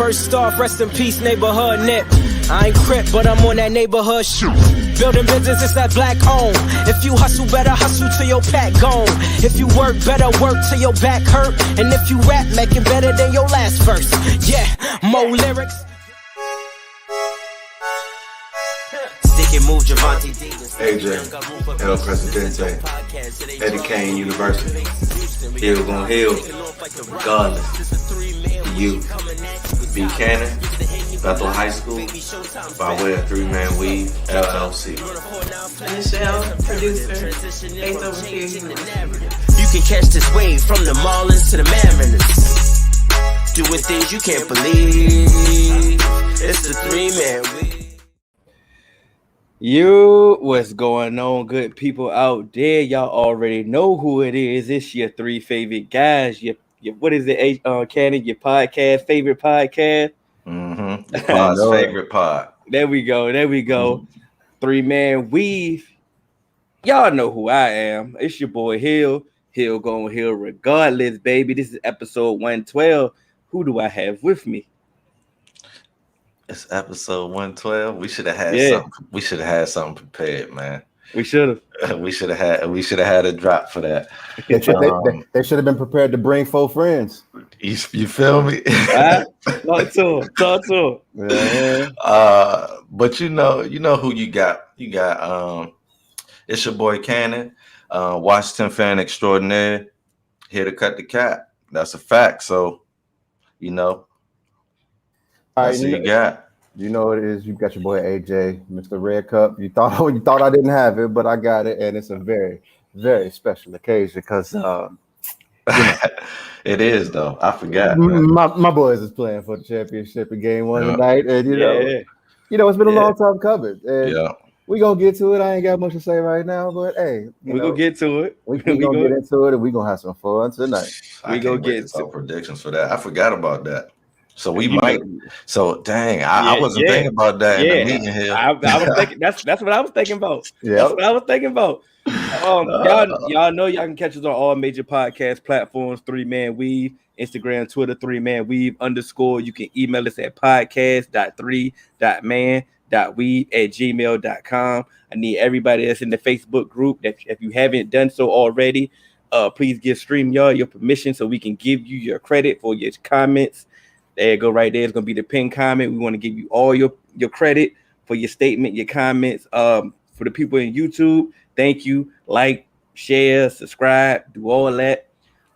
First off, rest in peace, neighborhood Nip. I ain't crip, but I'm on that neighborhood shoot. Building business, it's that black owned. If you hustle, better hustle till your pack gone. If you work, better work till your back hurt. And if you rap, make it better than your last verse. Yeah, more lyrics. Stick and move, Javante Davis. AJ, El Presidente, Eddie Kane University. Hill gon' heal, regardless. You, Buchanan, Bethel High School, by way of 3-Man Weave, LLC. Michelle, producer, based over here. You can catch this wave from the Marlins to the Mariners. Doing things you can't believe. It's the 3-Man Weave. You, what's going on, good people out there? Y'all already know who it is. It's your 3 favorite guys. Your what is it, Cannon? Your podcast, favorite podcast? Mm-hmm. Pod's favorite pod. There we go. 3-Man Weave. Y'all know who I am. It's your boy Hill. Hill gon' Hill regardless, baby. This is episode 112. Who do I have with me? It's episode 112. We should have had something. We should have had something prepared, man. We should have. We should have had a drop for that. They should have been prepared to bring 4 friends. You feel me? Talk to him. Yeah. But you know who you got. You got it's your boy Cannon, Washington fan extraordinaire, here to cut the cap. That's a fact. So, All right, that's who you got. You know what it is. You got your boy AJ, Mr. Red Cup. You thought I didn't have it, but I got it, and it's a very, very special occasion because it is though. I forgot. My boys is playing for the championship in game 1 tonight, and you know it's been a long time coming. And we gonna get to it. I ain't got much to say right now, but hey, we gonna get to it. We gonna get into it, and we gonna have some fun tonight. We gonna get some predictions for that. I forgot about that. So we might. So dang, I wasn't thinking about that in the meeting here. I was thinking that's what I was thinking about. Yeah, that's what I was thinking about. Y'all know y'all can catch us on all major podcast platforms. 3-Man Weave, Instagram, Twitter, 3-Man Weave _ You can email us at podcast.3.man.weave@gmail.com. I need everybody that's in the Facebook group that if you haven't done so already, please give StreamYard your permission so we can give you your credit for your comments. There you go, right there. It's gonna be the pinned comment. We want to give you all your credit for your statement, your comments. For the people in YouTube, thank you. Like, share, subscribe, do all that.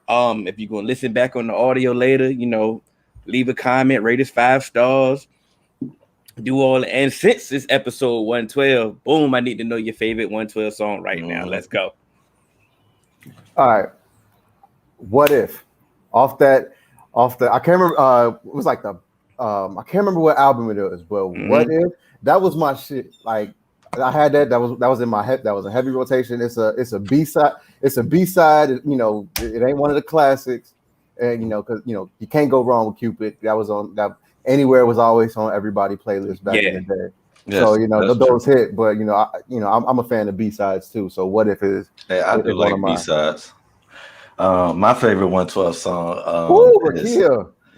If you're gonna listen back on the audio later, leave a comment, rate us 5 stars, do all that. And since this episode 112, boom, I need to know your favorite 112 song right now. Let's go. All right. What if I can't remember. It was like I can't remember what album it was, but what if that was my shit? Like I had that was in my head. That was a heavy rotation. It's a B-side. It's a B-side. It ain't one of the classics, and because you can't go wrong with Cupid. That was on that. Anywhere was always on everybody playlist back in the day. Yes, so those hit, but I'm a fan of B-sides too. So what if it is? Hey, I do like B-sides. My favorite 112 song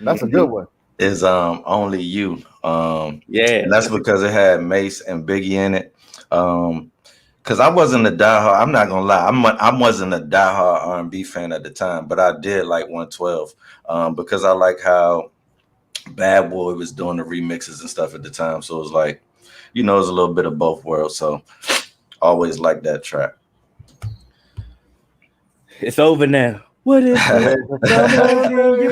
that's a good one. Is Only You. And that's because it had Mace and Biggie in it. Because I wasn't a diehard, I'm not gonna lie, I wasn't a diehard R&B fan at the time, but I did like 112 because I like how Bad Boy was doing the remixes and stuff at the time. So it was like, it was a little bit of both worlds. So always liked that track. It's over now. What is I know the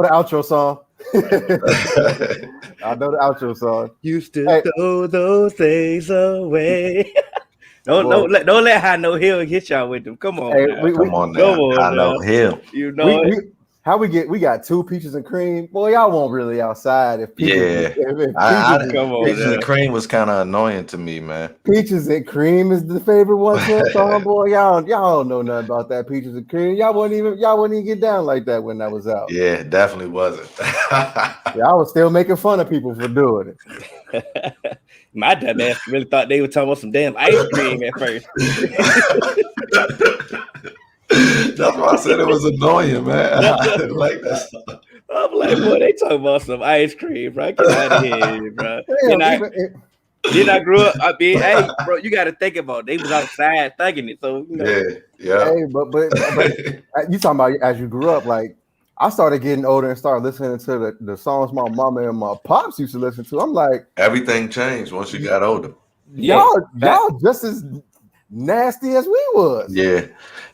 outro song. Used to throw those things away. Don't let High No Hill hit y'all with them. Come on, come on now. High No Hill. We got 2 Peaches and Cream. Boy, y'all won't really outside if Peaches, Peaches and Cream was kind of annoying to me, man. Peaches and Cream is the favorite one song, boy. Y'all don't know nothing about that Peaches and Cream. Y'all wouldn't even get down like that when that was out. Yeah, definitely wasn't. I was still making fun of people for doing it. My dumb ass really thought they were talking about some damn ice cream at first. That's why I said it was annoying, man. I didn't like that. I'm like, boy, they talking about some ice cream, bro. Get out of here, bro. Then I grew up. I mean, hey, bro, you got to think about it. They was outside thugging it, so you know. Yeah. Hey, but you talking about as you grew up, like I started getting older and started listening to the songs my mama and my pops used to listen to. I'm like, everything changed once you got older. Y'all just as nasty as we was. Yeah,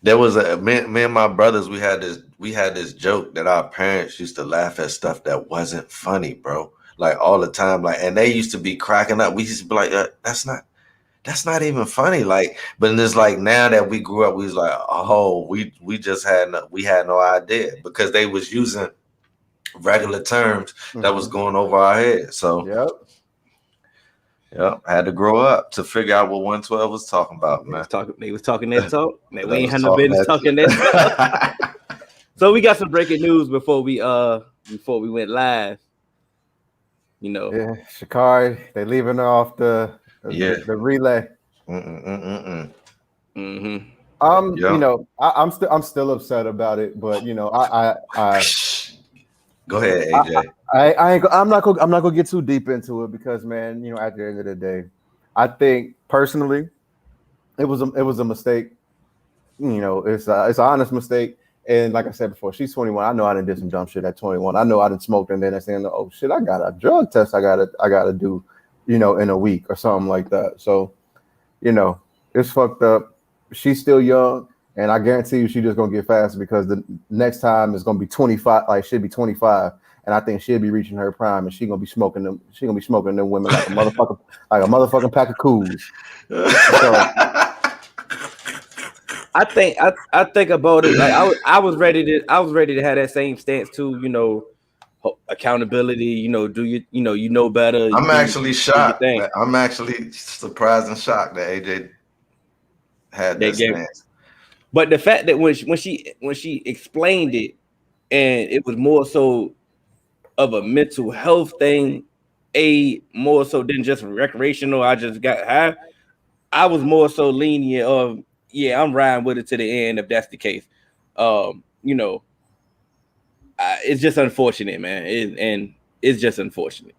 there was me and my brothers. We had this joke that our parents used to laugh at stuff that wasn't funny, bro. Like all the time, like, and they used to be cracking up. We used to be like, that's not even funny. Like, but it's like now that we grew up, we was like, oh, we just had no idea because they was using regular terms that was going over our head. So Yep, I had to grow up to figure out what 112 was talking about, man. They was talking that talk. Man, we ain't had no business talking that talk. So we got some breaking news before we went live. You know, Sha'Carri, they leaving her off the relay. Mm-hmm. You know, I'm still upset about it, but you know, I go ahead, AJ. I'm not gonna get too deep into it because, man, you know, at the end of the day, I think personally, it was a mistake. You know, it's an honest mistake. And like I said before, she's 21. I know I done did some dumb shit at 21. I know I done smoked, and then I saying, oh shit, I got a drug test I gotta do, you know, in a week or something like that. So, you know, it's fucked up. She's still young, and I guarantee you she's just gonna get faster because the next time is gonna be 25, like she'll be 25. And I think she'll be reaching her prime, and she's gonna be smoking them. She's gonna be smoking them women like a motherfucking pack of coos. So, I think about it like I was ready to have that same stance too. You know, accountability. You know, you know better. I'm actually shocked. I'm actually surprised and shocked that AJ had that stance. But the fact that when she explained it, and it was more so of a mental health thing, more so than just recreational. I just got high. I was more so lenient of, yeah, I'm riding with it to the end if that's the case. You know, it's just unfortunate, man. It's just unfortunate.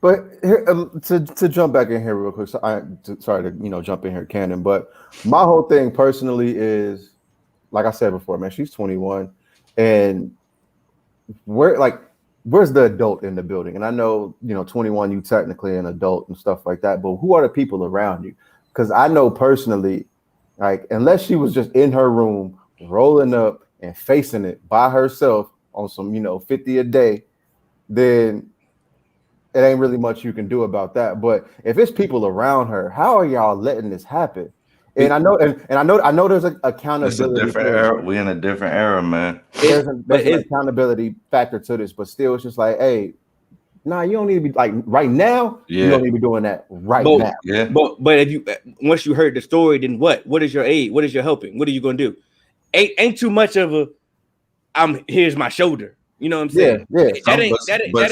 But here, to jump back in here real quick, sorry to jump in here, Cannon. But my whole thing personally is, like I said before, man, she's 21, and where's the adult in the building? And I know, 21, you technically an adult and stuff like that, but who are the people around you? Because I know personally, like, unless she was just in her room rolling up and facing it by herself on some, 50 a day, then it ain't really much you can do about that. But if it's people around her, how are y'all letting this happen? And I know there's an accountability. It's a different era. We're in a different era, man. There's an accountability factor to this, but still, it's just like, hey, nah, you don't need to be like right now. Yeah. You don't need to be doing that now. Yeah. But if you once you heard the story, then what? What is your aid? What is your helping? What are you gonna do? Ain't too much of a. Here's my shoulder. You know what I'm saying? Yeah. That ain't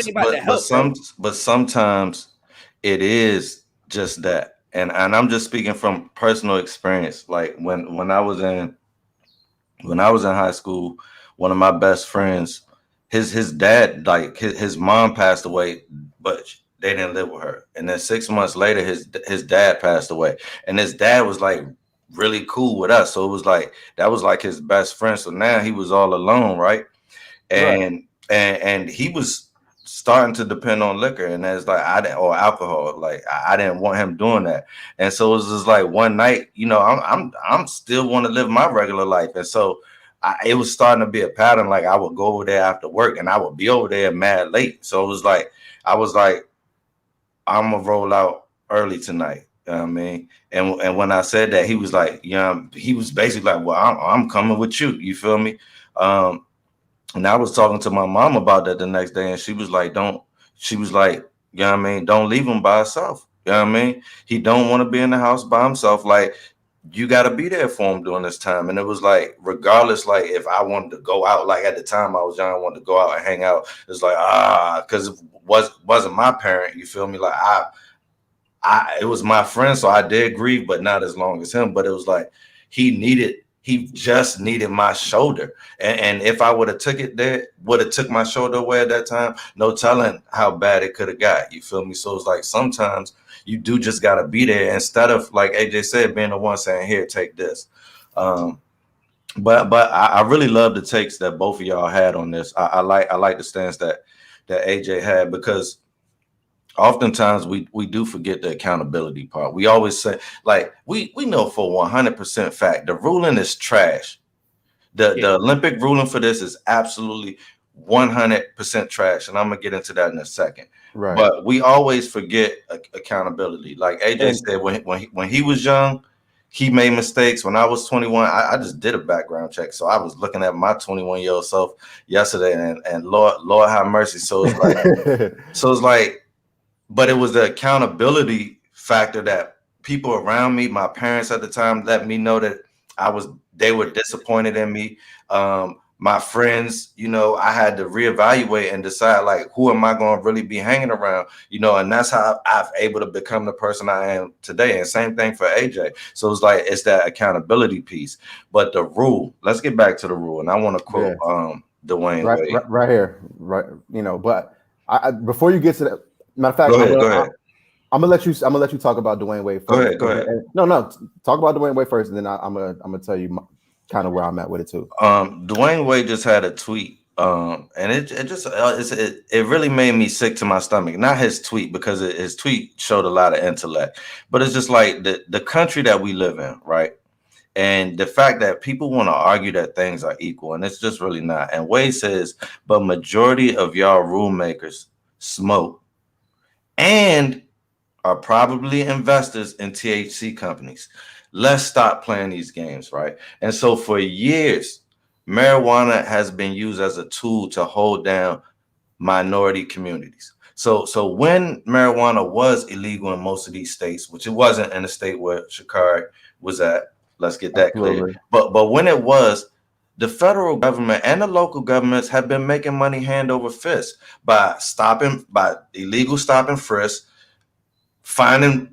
about to help. But sometimes it is just that. And I'm just speaking from personal experience. Like when I was in high school, one of my best friends, his dad, like his mom passed away, but they didn't live with her. And then 6 months later, his dad passed away, and his dad was like really cool with us. So it was like that was like his best friend. So now he was all alone, right? And he was starting to depend on liquor, and it's like or alcohol. Like I didn't want him doing that, and so it was just like one night, I'm still want to live my regular life, and so it was starting to be a pattern. Like I would go over there after work, and I would be over there mad late. So it was like I was like, I'm gonna roll out early tonight. You know what I mean? And when I said that, he was like, he was basically like, well, I'm coming with you. You feel me? And I was talking to my mom about that the next day, and she was like, you know what I mean? Don't leave him by himself. You know what I mean? He don't want to be in the house by himself. Like, you got to be there for him during this time. And it was like, regardless, like if I wanted to go out, like at the time I was young, I wanted to go out and hang out. It's like, because it wasn't my parent. You feel me? Like it was my friend. So I did grieve, but not as long as him. But it was like, he needed he just needed my shoulder. And if I would have took my shoulder away at that time, no telling how bad it could have got. You feel me? So it's like sometimes you do just got to be there instead of, like AJ said, being the one saying, here, take this. But I really love the takes that both of y'all had on this. I like the stance that AJ had, because oftentimes we do forget the accountability part. We always say, like, we know for 100% fact the ruling is trash. The Olympic ruling for this is absolutely 100% trash, and I'm gonna get into that in a second. Right. But we always forget accountability. Like AJ said, when he was young, he made mistakes. When I was 21, I just did a background check. So I was looking at my 21-year-old self yesterday, and Lord have mercy. So it's like, but it was the accountability factor that people around me, my parents at the time, let me know that they were disappointed in me. My friends, I had to reevaluate and decide, like, who am I going to really be hanging around, and that's how I've able to become the person I am today. And same thing for AJ. So it's like, it's that accountability piece. But the rule, let's get back to the rule. And I want to quote Dwayne Wade. Right here. Right. But I before you get to that, matter of fact, go ahead. I'm gonna let you talk about Dwayne Wade first. Go ahead. No, talk about Dwayne Wade first, and then I'm gonna tell you kind of where I'm at with it too. Dwayne Wade just had a tweet, and it really made me sick to my stomach. Not his tweet, because his tweet showed a lot of intellect, but it's just like the country that we live in, right? And the fact that people want to argue that things are equal, and it's just really not. And Wade says, but majority of y'all rule makers smoke and are probably investors in THC companies. Let's stop playing these games, right? And so for years, marijuana has been used as a tool to hold down minority communities. So when marijuana was illegal in most of these states, which it wasn't in the state where Sha'Carri was at, let's get that clear. But when it was, the federal government and the local governments have been making money hand over fist by illegal stop and frisk, finding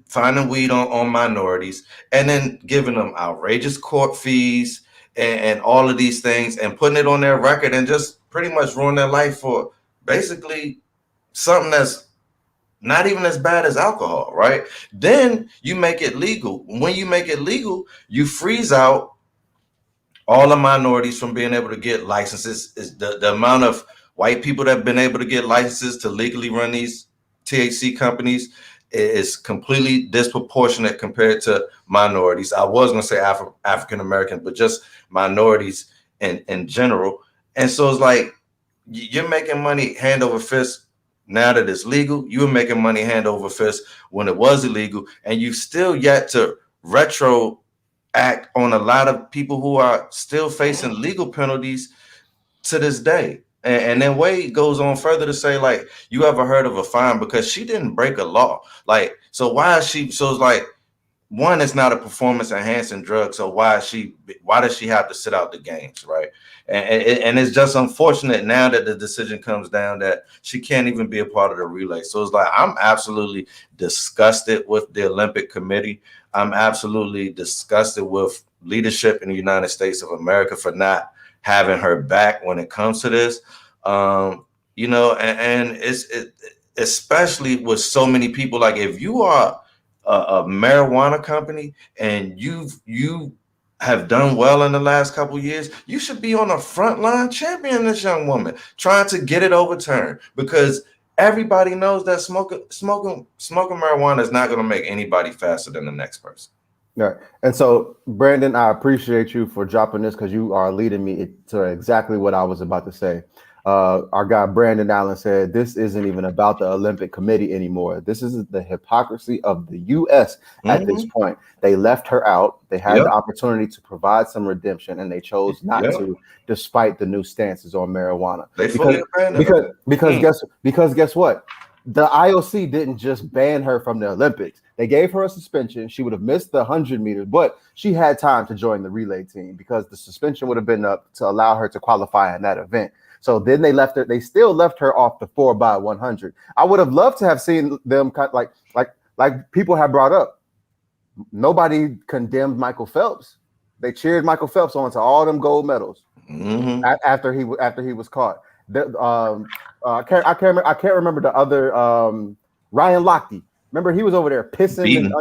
weed on minorities, and then giving them outrageous court fees and all of these things, and putting it on their record, and just pretty much ruin their life for basically something that's not even as bad as alcohol, right? Then you make it legal. When you make it legal, you freeze out all the minorities from being able to get licenses. Is the amount of white people that have been able to get licenses to legally run these THC companies is completely disproportionate compared to minorities. I was going to say African Americans, but just minorities in general. And so it's like, you're making money hand over fist now that it's legal. You were making money hand over fist when it was illegal, and you've still yet to retro act on a lot of people who are still facing legal penalties to this day. And then Wade goes on further to say, like, you ever heard of a fine? Because she didn't break a law. Like, so why is she? So it's like, one, it's not a performance enhancing drug. So why does she have to sit out the games, right? And it's just unfortunate now that the decision comes down that she can't even be a part of the relay. So it's like, I'm absolutely disgusted with the Olympic Committee. I'm absolutely disgusted with leadership in the United States of America for not having her back when it comes to this, and it's especially with so many people. Like, if you are a marijuana company and you have done well in the last couple of years, you should be on the front line championing this young woman, trying to get it overturned, because everybody knows that smoking marijuana is not going to make anybody faster than the next person. Right. And so, Brandon, I appreciate you for dropping this, because you are leading me to exactly what I was about to say. Our guy Brandon Allen said, this isn't even about the Olympic Committee anymore. This is the hypocrisy of the U.S. at this point. They left her out. They had the opportunity to provide some redemption, and they chose not to, despite the new stances on marijuana. Because guess what? The IOC didn't just ban her from the Olympics. They gave her a suspension. She would have missed the 100 meters, but she had time to join the relay team, because the suspension would have been up to allow her to qualify in that event. So then they left her. They still left her off the 4x100. I would have loved to have seen them like people have brought up. Nobody condemned Michael Phelps They cheered Michael Phelps on to all them gold medals after he was caught. I can't remember the other Ryan Lochte. Remember, he was over there pissing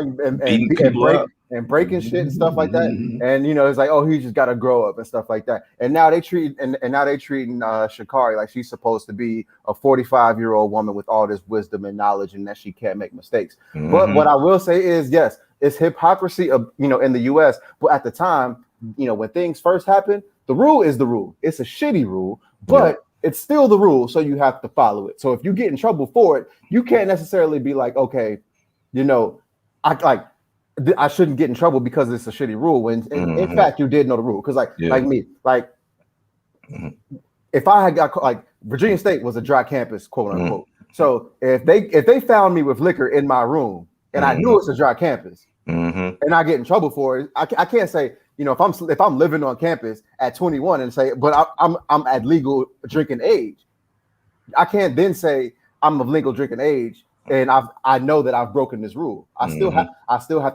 and breaking shit and stuff like that. And it's like, oh, he just got to grow up and stuff like that. And now they treating Sha'Carri like she's supposed to be a 45-year-old woman with all this wisdom and knowledge, and that she can't make mistakes. But what I will say is, yes, it's hypocrisy of in the U.S. But at the time, when things first happened, the rule is the rule. It's a shitty rule, but it's still the rule, so you have to follow it. So if you get in trouble for it, you can't necessarily be like, okay, I shouldn't get in trouble because it's a shitty rule. When in fact you did know the rule. Because like me, if I had got Virginia State was a dry campus, quote unquote. So if they found me with liquor in my room and I knew it's a dry campus and I get in trouble for it, I can't say, if I'm living on campus at 21 and say, but I'm at legal drinking age, I can't then say I'm of legal drinking age and I know that I've broken this rule. I still have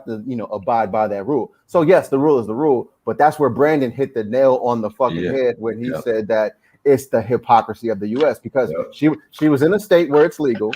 to abide by that rule. So yes, the rule is the rule, but that's where Brandon hit the nail on the fucking head when he said that it's the hypocrisy of the U.S. because she was in a state where it's legal,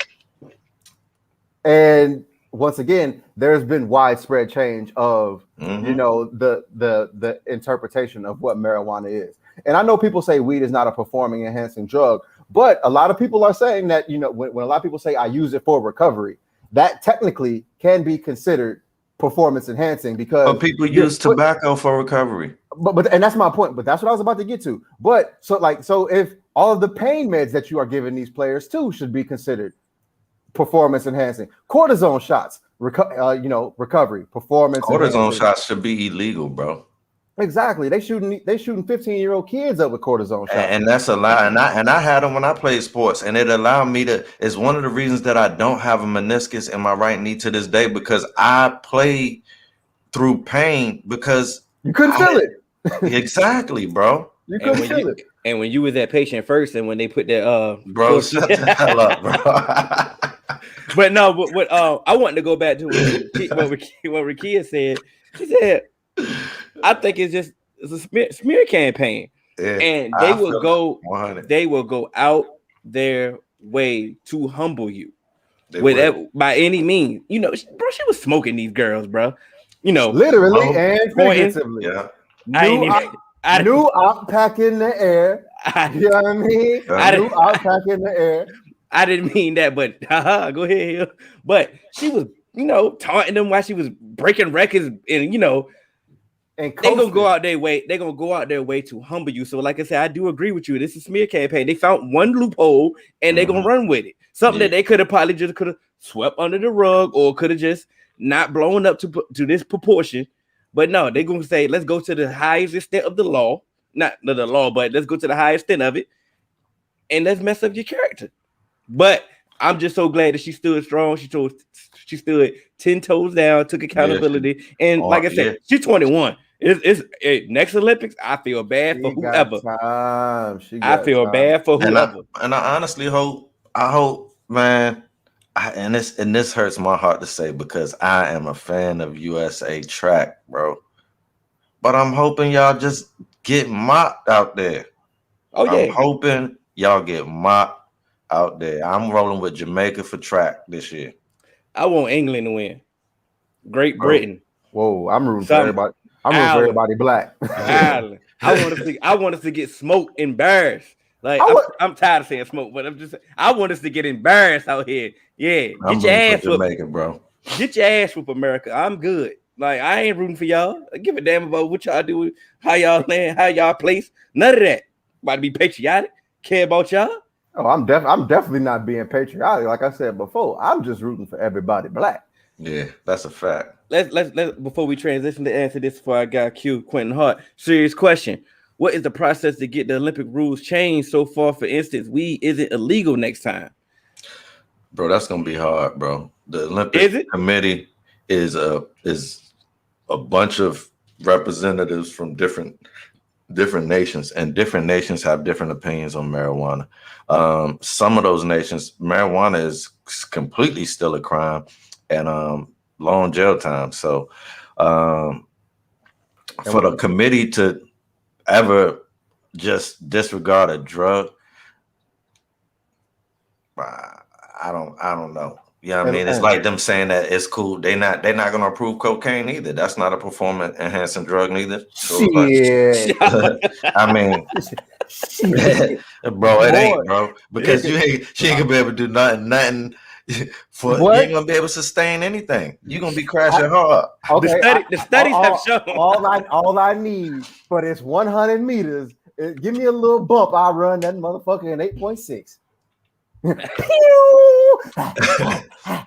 and once again, there's been widespread change of the interpretation of what marijuana is. And I know people say weed is not a performing enhancing drug, but a lot of people are saying that when a lot of people say I use it for recovery, that technically can be considered performance enhancing because people use tobacco for recovery. But and that's my point. But that's what I was about to get to. But so if all of the pain meds that you are giving these players too should be considered performance enhancing, cortisone shots, recovery, performance. Cortisone shots should be illegal, bro. Exactly. They shooting 15-year-old kids up with cortisone shots. And that's a lie. And I had them when I played sports, and it allowed me to. It's one of the reasons that I don't have a meniscus in my right knee to this day, because I played through pain because you couldn't feel it. Exactly, bro. You couldn't feel it. And when you was at patient first, and when they put that bro, shut the hell up, bro. But no, what I wanted to go back to what Rakia said. She said, I think it's a smear campaign, and they will go out their way to humble you by any means. Bro, she was smoking these girls, bro. Literally and figuratively. Yeah. I knew out pack in the air. You know what I mean? I knew out pack in the air. I didn't mean that, but go ahead. But she was, taunting them while she was breaking records, and they're gonna go out their way. They're gonna go out their way to humble you. So, like I said, I do agree with you. This is a smear campaign. They found one loophole and they're gonna run with it. Something that they could have probably just swept under the rug, or could have just not blown up to this proportion. But no, they're gonna say, let's go to the highest extent of the law, not the law, but let's go to the highest extent of it, and let's mess up your character. But I'm just so glad that she stood strong. She stood 10 toes down, took accountability, and like I said, she's 21. It's next Olympics. I feel bad for whoever. I feel bad for whoever. And I honestly hope, man. And this hurts my heart to say because I am a fan of USA track, bro. But I'm hoping y'all just get mocked out there. Oh yeah, I'm hoping y'all get mocked out there. I'm rolling with Jamaica for track this year. I want England to win. Great Britain. Whoa, I'm rooting for everybody. I'm rooting for everybody black. Ireland. I want us to get smoked, embarrassed. Like I'm tired of saying smoke, but I want us to get embarrassed out here. Yeah, get your ass Jamaica, bro. Get your ass whoop, America. I'm good. Like I ain't rooting for y'all. I give a damn about what y'all do, how y'all land, how y'all place. None of that. About to be patriotic. Care about y'all. Oh, I'm definitely not being patriotic. Like I said before, I'm just rooting for everybody black. Yeah, that's a fact. Let's before we transition to answer this, before I got Q Quentin Hart. Serious question. What is the process to get the Olympic rules changed so far? For instance, weed isn't illegal next time. Bro, that's gonna be hard, bro. The Olympic committee is a bunch of representatives from different nations, and different nations have different opinions on marijuana. Some of those nations, marijuana is completely still a crime and long jail time. So For the committee to ever just disregard a drug, I don't know. You know what I mean? It's like them saying that it's cool. They're not gonna approve cocaine either. That's not a performance enhancing drug neither. So shit. I mean, bro, it ain't, bro. Because she ain't gonna be able to do nothing for you ain't gonna be able to sustain anything. You're gonna be crashing hard. Okay, the studies have shown all I need for this 100 meters is give me a little bump. I'll run that motherfucker in 8.6.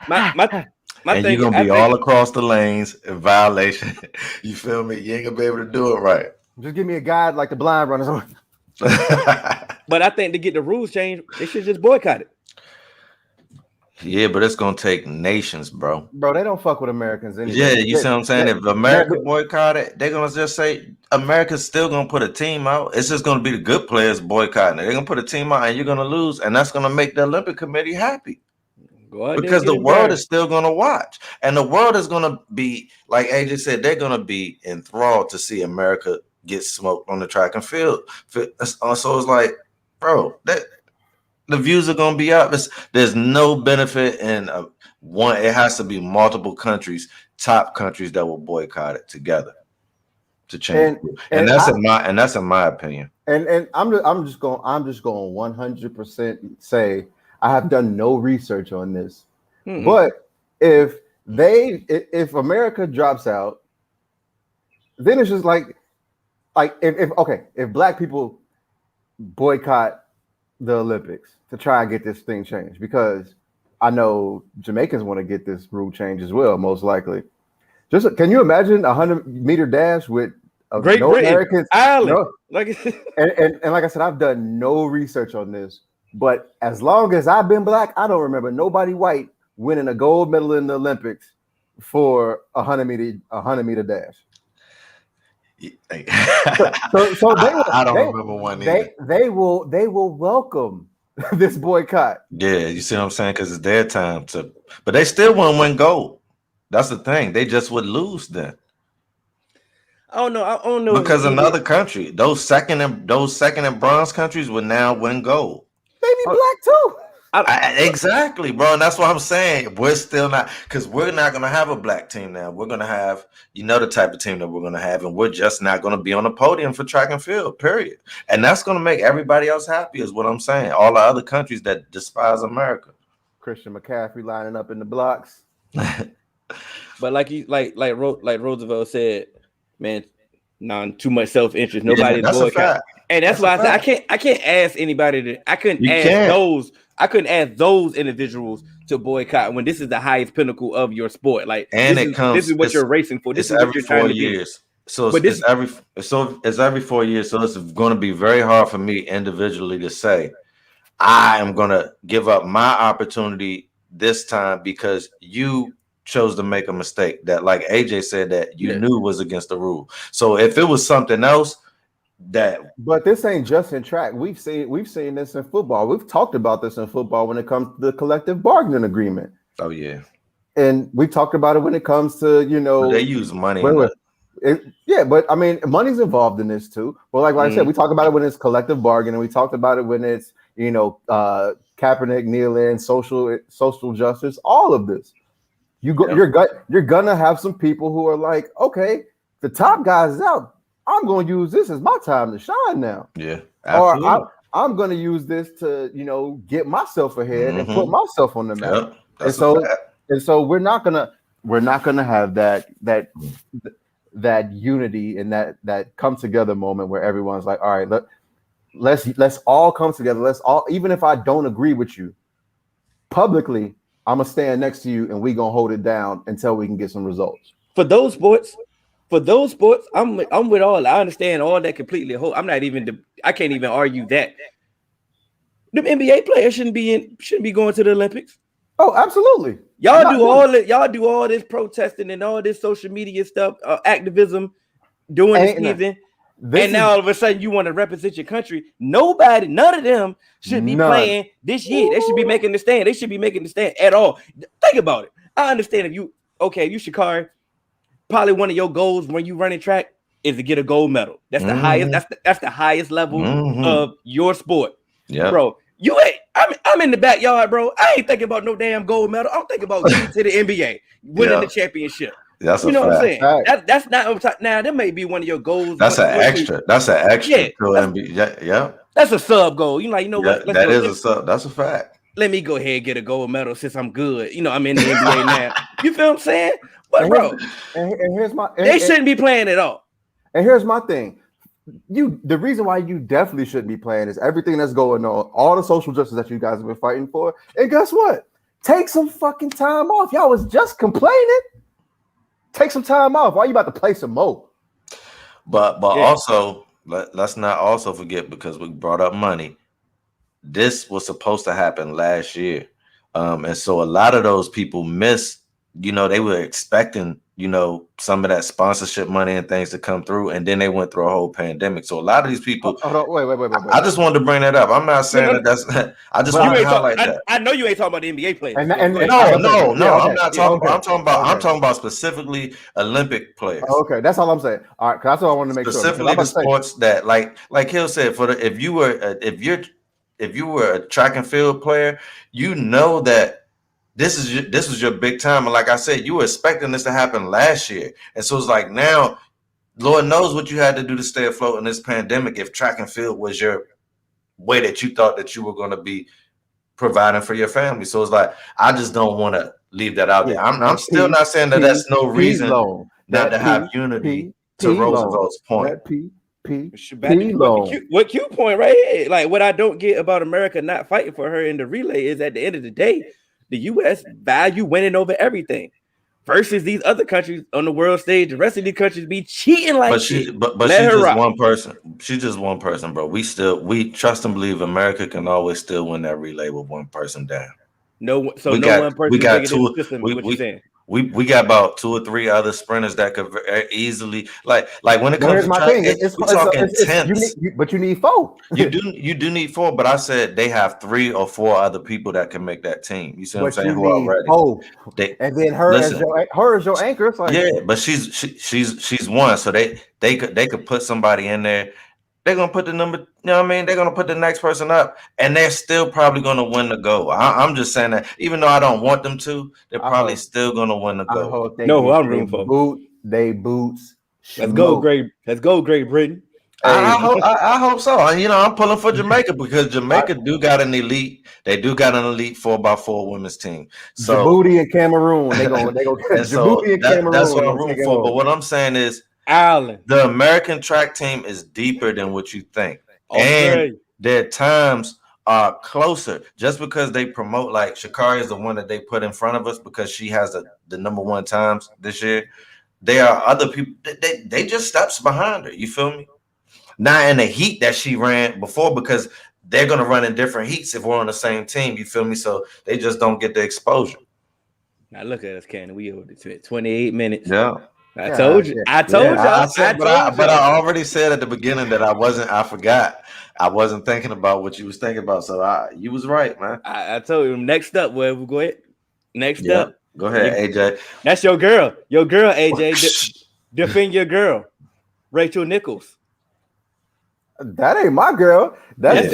My and you're gonna be all across the lanes in violation. You feel me? You ain't gonna be able to do it right. Just give me a guide like the blind runners. But I think to get the rules changed, they should just boycott it. Yeah, but it's gonna take nations, bro. Bro, they don't fuck with Americans anyway. Yeah, you see what I'm saying? If America boycott it, they're gonna just say America's still gonna put a team out. It's just gonna be the good players boycotting it. They're gonna put a team out and you're gonna lose, and that's gonna make the Olympic Committee happy. Because the world is still gonna watch, and the world is gonna be, like AJ said, they're gonna be enthralled to see America get smoked on the track and field. So it's like, bro, the views are gonna be up. There's no benefit in one. It has to be multiple countries, top countries that will boycott it together to change. And that's in my opinion. And I'm just going 100% say I have done no research on this. But if America drops out, then it's just like if black people boycott the Olympics to try and get this thing changed, because I know Jamaicans want to get this rule changed as well, most likely. Just can you imagine a 100-meter dash with Great Britain, Americans, Ireland? And like I said, I've done no research on this, but as long as I've been black, I don't remember nobody white winning a gold medal in the Olympics for a 100-meter dash. So I don't remember one either. They will welcome this boycott. Yeah, you see what I'm saying? Because it's their time to, but they still won't win gold. That's the thing. They just would lose then. I don't know. Because another country, those second and bronze countries would now win gold. They be black too. Exactly, bro. And that's what I'm saying. We're still not, because we're not going to have a black team now. We're going to have, the type of team that we're going to have. And we're just not going to be on the podium for track and field, period. And that's going to make everybody else happy is what I'm saying. All the other countries that despise America. Christian McCaffrey lining up in the blocks. But like Roosevelt said, man, too much self-interest. Nobody's boycott. And that's why I said I can't ask anybody I couldn't ask those individuals to boycott when this is the highest pinnacle of your sport. Like, and this is what you're racing for. This is what you're trying to do. So it's every 4 years. So it's going to be very hard for me individually to say I am going to give up my opportunity this time because you chose to make a mistake that, like AJ said, that you knew was against the rule. So if it was something else. But this ain't just in track. We've seen this in football. We've talked about this in football when it comes to the collective bargaining agreement. Oh yeah, and we've talked about it when it comes to they use money. But I mean, money's involved in this too. Well, like I said, we talk about it when it's collective bargaining. We talked about it when it's Kaepernick kneeling, social justice, all of this. You're gonna have some people who are like, okay, the top guys out. I'm going to use this as my time to shine now. Yeah, absolutely. Or I'm going to use this to, get myself ahead and put myself on the map. Yep, and so we're not gonna have that unity and that come together moment where everyone's like, all right, let's all come together. Let's all, even if I don't agree with you publicly, I'm gonna stand next to you and we gonna hold it down until we can get some results. For those sports, I'm with all. I understand all that completely. I can't even argue that. The NBA players shouldn't be going to the Olympics. Oh, absolutely. Y'all do all this protesting and all this social media stuff, activism during the season. And now all of a sudden you want to represent your country. None of them should be playing this year. They should be making the stand. They should be making the stand at all. Think about it. I understand if you Sha'Carri, probably one of your goals when you running track is to get a gold medal. That's the highest. That's the highest level of your sport. Yeah, bro. You ain't. I'm in the backyard, bro. I ain't thinking about no damn gold medal. I'm thinking about getting to the NBA, winning the championship. That's you a know fact. what I'm saying. That's not now. That may be one of your goals. That's an extra. That's an extra. Yeah, NBA. That's a sub goal. You know what? That is a sub. That's a fact. Let me go ahead and get a gold medal since I'm good. I'm in the NBA now. You feel what I'm saying? But bro, and here's my. They shouldn't be playing at all. And here's my thing. The reason why you definitely shouldn't be playing is everything that's going on, all the social justice that you guys have been fighting for. And guess what? Take some fucking time off. Y'all was just complaining. Take some time off. Why you about to play some more? But also, let's not also forget, because we brought up money. This was supposed to happen last year. And so a lot of those people missed, they were expecting, some of that sponsorship money and things to come through. And then they went through a whole pandemic. So a lot of these people. Wait. I just wanted to bring that up. I'm not saying that's. I just want to highlight that. I know you ain't talking about the NBA players. No. I'm not talking about. I'm talking about specifically Olympic players. Okay, that's all I'm saying. All right, because that's what I wanted to make specifically sure. Specifically the sports that, like Hill said, if you were a track and field player, that this was your big time. And like I said, you were expecting this to happen last year. And so it's like now, Lord knows what you had to do to stay afloat in this pandemic if track and field was your way that you thought that you were going to be providing for your family. So it's like, I just don't want to leave that out there. I'm still not saying that that's no reason not to have unity, to Roosevelt's point. What Q point right here? Like, what I don't get about America not fighting for her in the relay is at the end of the day, the U.S. value winning over everything versus these other countries on the world stage. The rest of these countries be cheating like shit. But she's just one person. She's just one person, bro. We trust and believe America can always still win that relay with one person down. One person. We got two. We got about 2 or 3 other sprinters that could easily like when it comes to track, we're talking tenths. But you need 4. You do need 4, but I said they have 3 or 4 other people that can make that team. You see what I'm saying? Who already? And then her as your anchor. Like, yeah, but she's one, so they could put somebody in there. They're gonna put the number, you know what I mean? They're gonna put the next person up, and they're still probably gonna win the goal. I'm just saying that, even though I don't want them to, they're probably still gonna win the goal. No, I'm rooting for boots. Let's go, Great Britain. I hope so. I'm pulling for Jamaica because Jamaica do got an elite. They do got an elite 4x4 women's team. So Djibouti and Cameroon. They go. Djibouti and Cameroon. That's what I'm rooting for. But what I'm saying is, the American track team is deeper than what you think, and their times are closer. Just because they promote, like Sha'Carri is the one that they put in front of us because she has the number 1 times this year. There are other people. They just steps behind her. You feel me? Not in the heat that she ran before, because they're gonna run in different heats if we're on the same team. You feel me? So they just don't get the exposure. Now look at us, Cannon. We over 28 minutes. Yeah. I told you. I told you. But I already said at the beginning that I forgot. I wasn't thinking about what you was thinking about. So you was right, man. I told you. Next up, we'll go ahead. Next up. Go ahead, AJ. That's your girl. Your girl, AJ. Defend your girl. Rachel Nichols. That ain't my girl. That's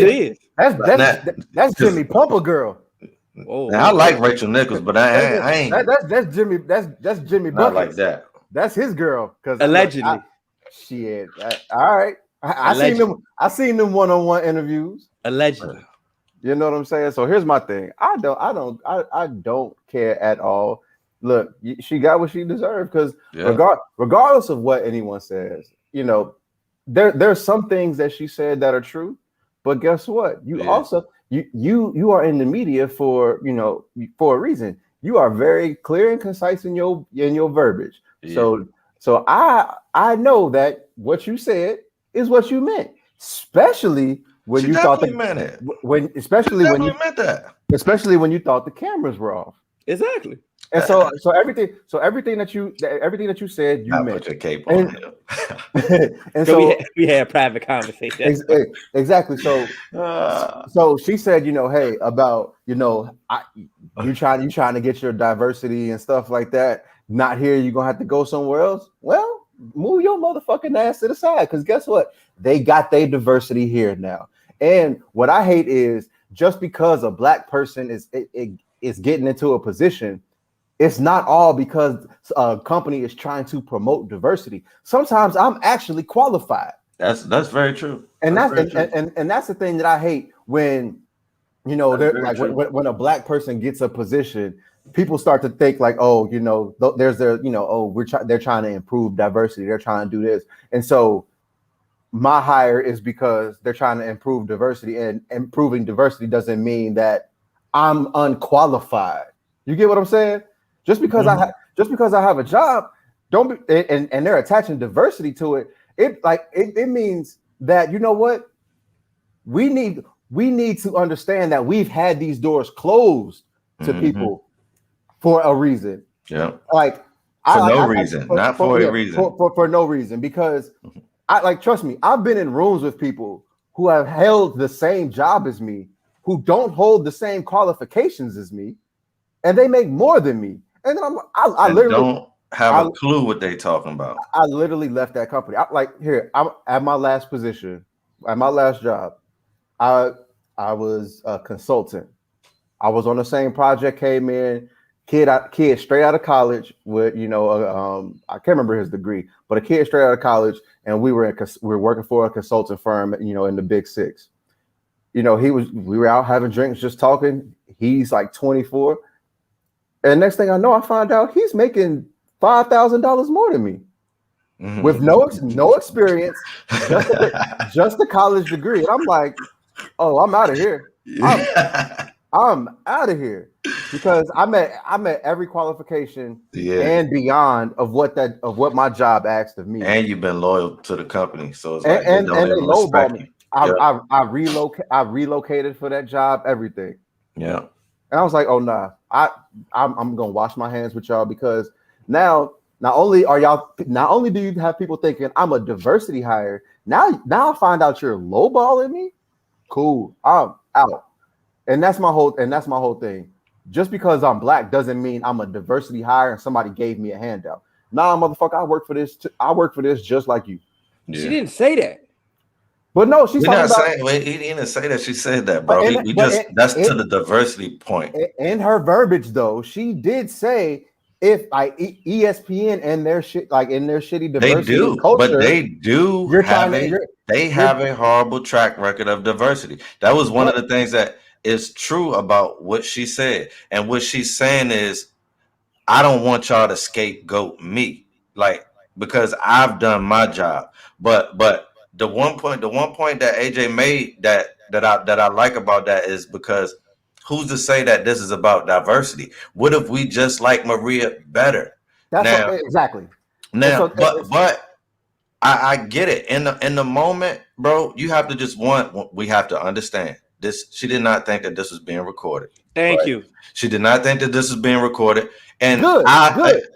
Jimmy Pumper girl. Oh, now, I like Rachel Nichols, but I ain't. That's Jimmy. That's Jimmy Butler. Not like that. That's his girl. Because allegedly, all right. I seen them one-on-one interviews. Allegedly, you know what I'm saying. So here's my thing. I don't care at all. Look, she got what she deserved because regardless of what anyone says, there's some things that she said that are true. But guess what? You also you are in the media for a reason. You are very clear and concise in your verbiage. Yeah. So I know that what you said is what you meant, especially when you thought especially when you thought the cameras were off. Exactly. And so everything that you said, you meant. Put your cape on. And so we had a private conversation. Exactly. So she said, hey, about you trying to get your diversity and stuff like that. Not here, you're gonna have to go somewhere else. Well, move your motherfucking ass to the side. Because guess what? They got their diversity here now. And what I hate is just because a black person is getting into a position, it's not all because a company is trying to promote diversity. Sometimes I'm actually qualified. That's very true. And that's the thing that I hate when, you know, like when a black person gets a position, people start to think like, oh, you know, there's their, you know, oh, they're trying to improve diversity. They're trying to do this. And so my hire is because they're trying to improve diversity, and improving diversity doesn't mean that I'm unqualified. You get what I'm saying? Just because I have a job, don't be, and they're attaching diversity to it. It means that, you know what, we need to understand that we've had these doors closed to people for a reason. Yeah, like for no reason, for no reason. Because trust me, I've been in rooms with people who have held the same job as me, who don't hold the same qualifications as me, and they make more than me. And then I literally don't have a clue what they talking about. I literally left that company. I'm at my last position, at my last job. I was a consultant. I was on the same project. Came in, kid straight out of college with, you know, I can't remember his degree, but a kid straight out of college, and we were working for a consulting firm, you know, in the Big Six. You know, we were out having drinks, just talking. He's like 24. And next thing I know, I find out he's making $5,000 more than me with no experience, just a college degree. And I'm like, oh, I'm out of here. I'm out of here, because I met every qualification and beyond of what my job asked of me. And you've been loyal to the company, so it's like and they lowballed me. I Yep. relocated for that job, everything. Yeah. And I was like, oh nah, I'm gonna wash my hands with y'all, because now not only do you have people thinking I'm a diversity hire, now I find out you're lowballing me. Cool, I'm out. And that's my whole thing. Just because I'm black doesn't mean I'm a diversity hire and somebody gave me a handout. Nah, motherfucker, I work for this just like you. Yeah. She didn't say that. But no, she's talking about. He didn't say that. She said that, bro. That's to the diversity point. In her verbiage, though, she did say, if ESPN and their shit, like in their shitty diversity culture, but they have a horrible track record of diversity. That was one of the things that is true about what she said. And what she's saying is, I don't want y'all to scapegoat me, like, because I've done my job. But the one point that AJ made that I like about that is, because who's to say that this is about diversity? What if we just like Maria better? Exactly. Now, but I get it. In the moment, bro, you have to we have to understand this. She did not think that this was being recorded. Thank you. She did not think that this was being recorded. And good.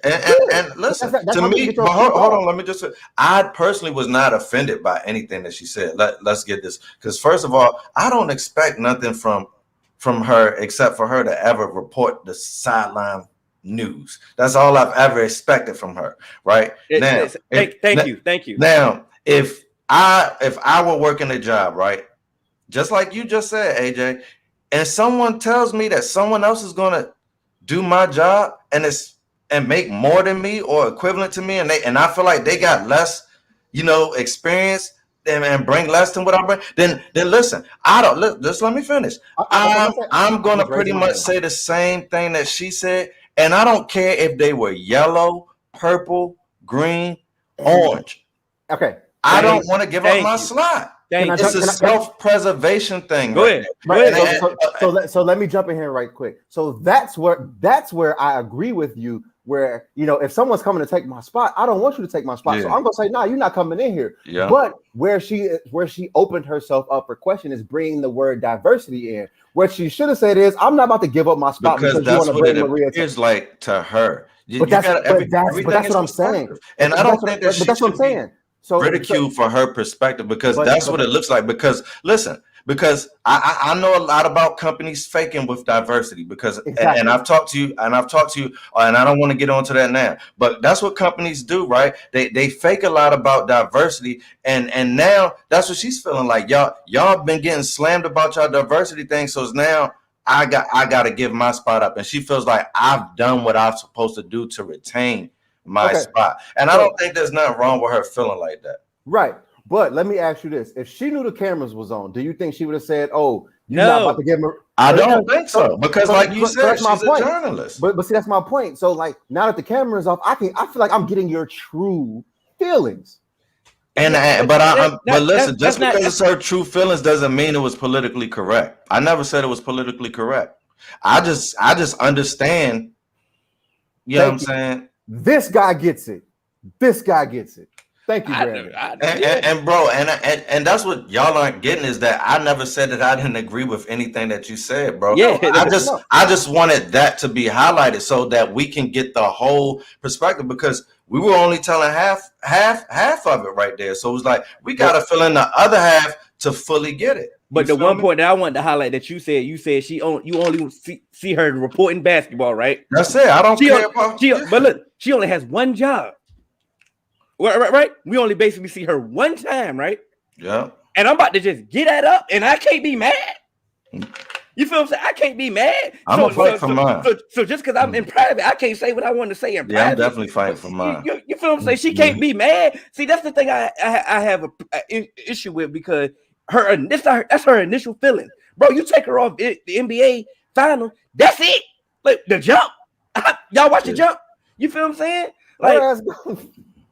And listen, that's to me, but hold on, let me just say, I personally was not offended by anything that she said. Let's get this, because first of all, I don't expect nothing from her except for her to ever report the sideline news. That's all I've ever expected from her, right? Thank you. Now, if I were working a job, right, just like you just said, AJ, and someone tells me that someone else is gonna do my job and make more than me or equivalent to me, and I feel like they got less, experience and bring less than what I bring, then listen, just let me finish. I'm gonna pretty much say the same thing that she said, and I don't care if they were yellow, purple, green, orange. Okay. I don't want to give up my slot. It's a self-preservation thing. Go ahead. So let me jump in here right quick. So that's where I agree with you. Where, if someone's coming to take my spot, I don't want you to take my spot. Yeah. So I'm gonna say, nah, you're not coming in here. Yeah. But where she opened herself up for question is bringing the word diversity in. What she should have said is, I'm not about to give up my spot because you want to bring Maria. It's like to her. But that's what I'm saying. And I don't think that. But that's what I'm saying. So ridicule for her perspective, because that's what it looks like. Because listen, because I know a lot about companies faking with diversity because and I've talked to you and I don't want to get onto that now, but that's what companies do, right? They fake a lot about diversity and now that's what she's feeling like. Y'all been getting slammed about your diversity thing, so it's now I got to give my spot up, and she feels like I've done what I'm supposed to do to retain my spot, and I don't think there's nothing wrong with her feeling like that. Right. But let me ask you this: if she knew the cameras was on, do you think she would have said, "Oh, you're not about to give her"? I don't think so because, like you said, she's a journalist. But see, that's my point. So, like, now that the camera is off, I feel like I'm getting your true feelings. But listen, just because it's her true feelings doesn't mean it was politically correct. I never said it was politically correct. I just understand. You know what I'm saying? This guy gets it. This guy gets it. Thank you, Brandon. And that's what y'all aren't getting is that I never said that I didn't agree with anything that you said, bro. Yeah, I just wanted that to be highlighted so that we can get the whole perspective because we were only telling half of it right there. So it was like we got to fill in the other half to fully get it. But the one point that I wanted to highlight that you said you only see her reporting basketball, right? That's it. I don't care about. But look, she only has one job. Right? We only basically see her one time, right? Yeah. And I'm about to just get that up, and I can't be mad. You feel what I'm saying? I can't be mad. I'm gonna fight for mine. So just because I'm in private, I can't say what I want to say in private. Yeah, I'm definitely fighting for mine. You feel what I'm saying? She can't be mad. See, that's the thing I have an issue with because that's her initial feeling. Bro, you take her off the NBA final, that's it. Like the jump. Y'all watch the jump. You feel what I'm saying? Like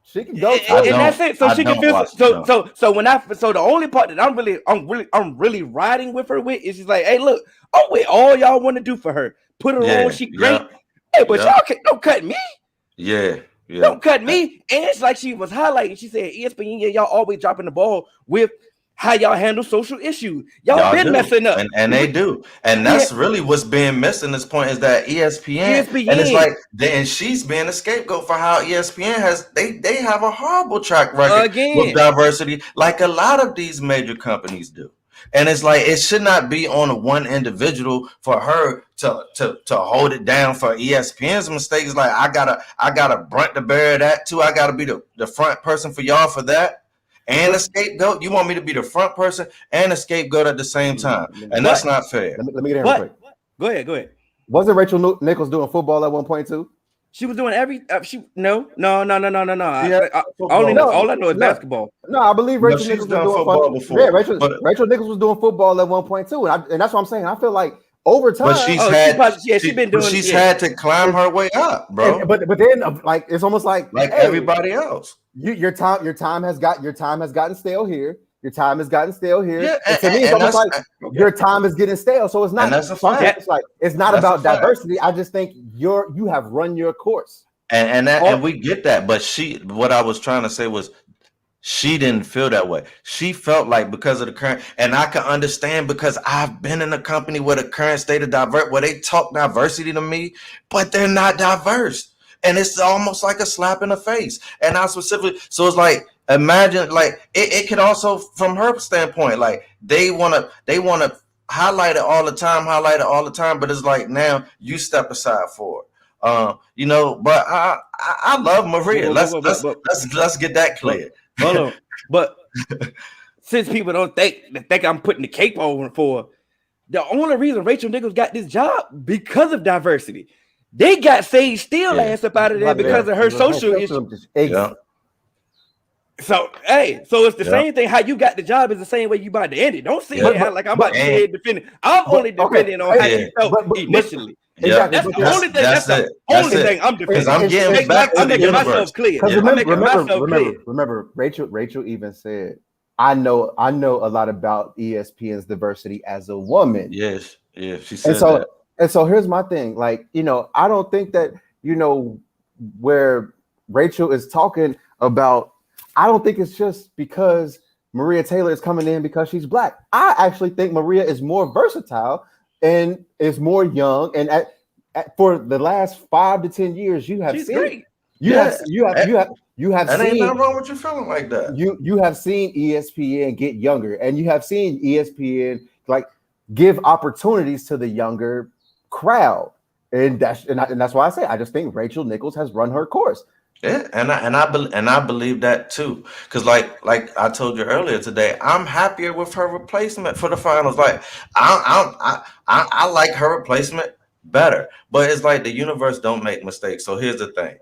she can go, and that's it. So she can feel. So the only part that I'm really riding with her with is she's like, hey, look, with all y'all want to do for her, put her on. She great. Hey, but y'all don't cut me. Yeah. Don't cut me. And it's like she was highlighting. She said, ESPN, y'all always dropping the ball with how y'all handle social issues. Y'all been messing up. And they do. And that's really what's being missed in this point is that ESPN. And it's like, and she's being a scapegoat for how ESPN has, they have a horrible track record with diversity, like a lot of these major companies do. And it's like, it should not be on one individual for her to hold it down for ESPN's mistakes. Like, I gotta brunt the bear of that too. I gotta be the front person for y'all for that. And a scapegoat. You want me to be the front person and a scapegoat at the same time, and that's not fair. Let me get in real quick. Go ahead. Wasn't Rachel Nichols doing football at one point too? She was doing no. All I know is basketball. No, I believe Rachel Nichols was doing football before. Yeah, Rachel Nichols was doing football at one point too, and that's what I'm saying. I feel like over time, but she's had to climb her way up, bro. But then, like, it's almost like everybody else. Your time has gotten stale here. Your time has gotten stale here. Yeah, and to me, it's almost like your time is getting stale. So it's not. That's a fact. It's not about diversity. I just think you have run your course. And we get that. But what I was trying to say was, she didn't feel that way. She felt like because of the current, and I can understand because I've been in a company where the current state of where they talk diversity to me, but they're not diverse. And it's almost like a slap in the face. And I specifically, so it's like, imagine, like, it could also, from her standpoint, like, they want to highlight it all the time, but it's like, now you step aside for it. But I love Maria. Let's get that clear. Hold on. But since people don't think I'm putting the cape on for, the only reason Rachel Nichols got this job because of diversity. They got Sage Steele ass up out of there because of her social issues. So it's the same thing. How you got the job is the same way you about to end it. Don't see it like I'm about to defend it. I'm only defending on how you felt initially. Yeah, that's the only thing. That's the only thing I'm defending. I'm getting back to the universe. Myself clear. Remember, Rachel even said, "I know a lot about ESPN's diversity as a woman." Yes, she said that. And so here's my thing. Like, I don't think that, where Rachel is talking about, I don't think it's just because Maria Taylor is coming in because she's black. I actually think Maria is more versatile and is more young. And for the last 5 to 10 years, you have seen You have and ain't seen nothing wrong with you feeling like that. You have seen ESPN get younger, and you have seen ESPN like give opportunities to the younger crowd, and that's why I say I just think Rachel Nichols has run her course. Yeah, and I believe that too, because like I told you earlier today, I'm happier with her replacement for the finals. Like I like her replacement better, but it's like the universe don't make mistakes. So here's the thing: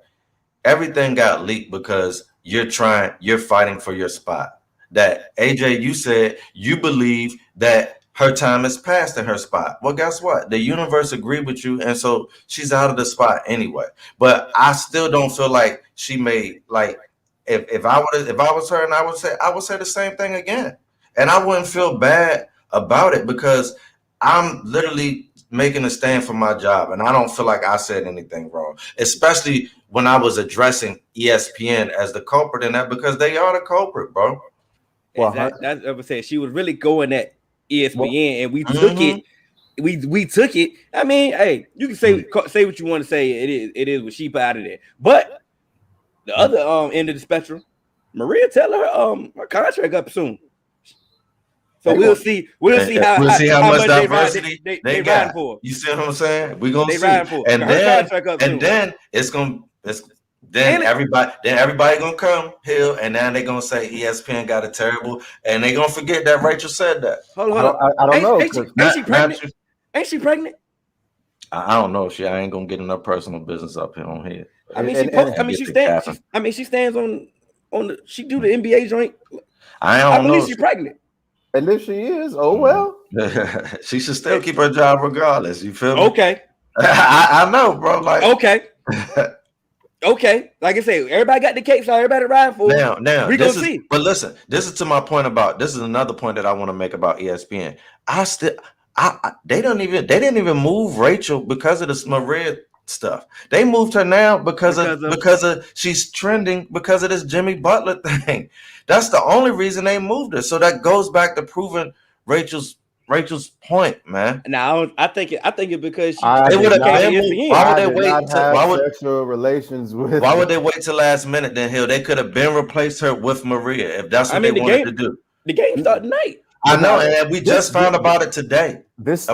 everything got leaked because you're fighting for your spot. That AJ, you said you believe that her time is past in her spot. Well, guess what? The universe agreed with you, and so she's out of the spot anyway. But I still don't feel like she made like if I was her, and I would say the same thing again, and I wouldn't feel bad about it because I'm literally making a stand for my job, and I don't feel like I said anything wrong, especially when I was addressing ESPN as the culprit in that, because they are the culprit, bro. Well, that's what I'm saying. She was really going at ESPN, and we took it. We took it. I mean, hey, you can say what you want to say. It is what she put out of there. But the other end of the spectrum, Maria Taylor, her contract up soon. So we'll see how much diversity they riding for. You see what I'm saying? We're gonna see. And then everybody gonna come here, and now they're gonna say ESPN got it terrible, and they're gonna forget that Rachel said that. Hold on. I don't know. Ain't she pregnant? Ain't she pregnant? I don't know. I ain't gonna get in her personal business up here on here. She stands on the. She do the NBA joint. I believe she's pregnant. And if she is, oh well. She should still keep her job regardless. You feel me? Okay. I know, bro. Like okay. Okay, like I say, everybody got the cake, so everybody riding for it. Now we gonna see. But listen, this is to my point about. This is another point that I want to make about ESPN. They didn't even move Rachel because of this Maria stuff. They moved her now because of she's trending because of this Jimmy Butler thing. That's the only reason they moved her. So that goes back to proving Rachel's point, man. Now I think it because they would have been. Why would they wait? Sexual relations with? Why would they wait till last minute? Then they could have been replaced her with Maria if that's what they wanted to do. The game started tonight. I know, and we just found about it today. This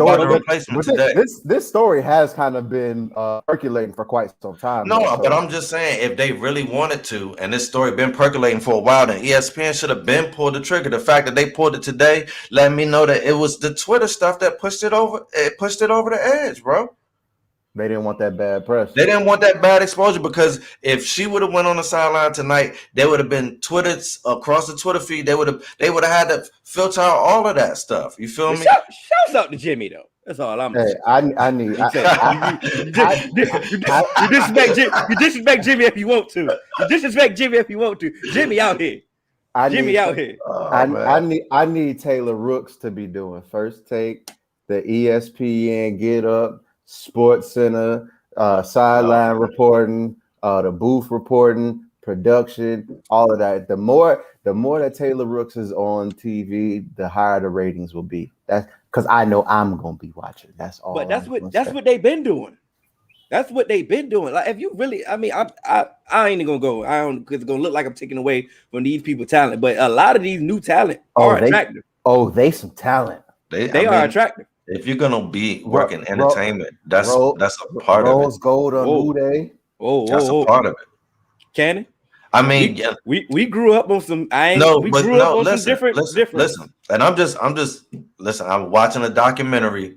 story has kind of been percolating for quite some time. But I'm just saying, if they really wanted to, and this story been percolating for a while, then ESPN should have been pulled the trigger. The fact that they pulled it today let me know that it was the Twitter stuff that pushed it over. It pushed it over the edge, bro. They didn't want that bad press. They didn't want that bad exposure, because if she would have went on the sideline tonight, there would have been Twitters across the Twitter feed. They would have had to filter out all of that stuff. You feel me? Shouts out to Jimmy though. That's all I'm saying. You disrespect Jimmy if you want to. You disrespect Jimmy if you want to. Jimmy out here. I need Taylor Rooks to be doing First Take, the ESPN Get Up, Sports Center, sideline reporting, the booth reporting, production, all of that. The more that Taylor Rooks is on TV, the higher the ratings will be. That's because I know I'm gonna be watching. That's all. But that's what they've been doing. That's what they've been doing. Like, if you really, I mean, I ain't gonna go. I don't, because it's gonna look like I'm taking away from these people's talent. But a lot of these new talent are attractive. They some talent. They are attractive. If you're gonna be working entertainment, that's a part of it. Rose gold on Uday. That's a part of it. Cannon. I mean, we grew up on some. Listen, and I'm just listen. I'm watching a documentary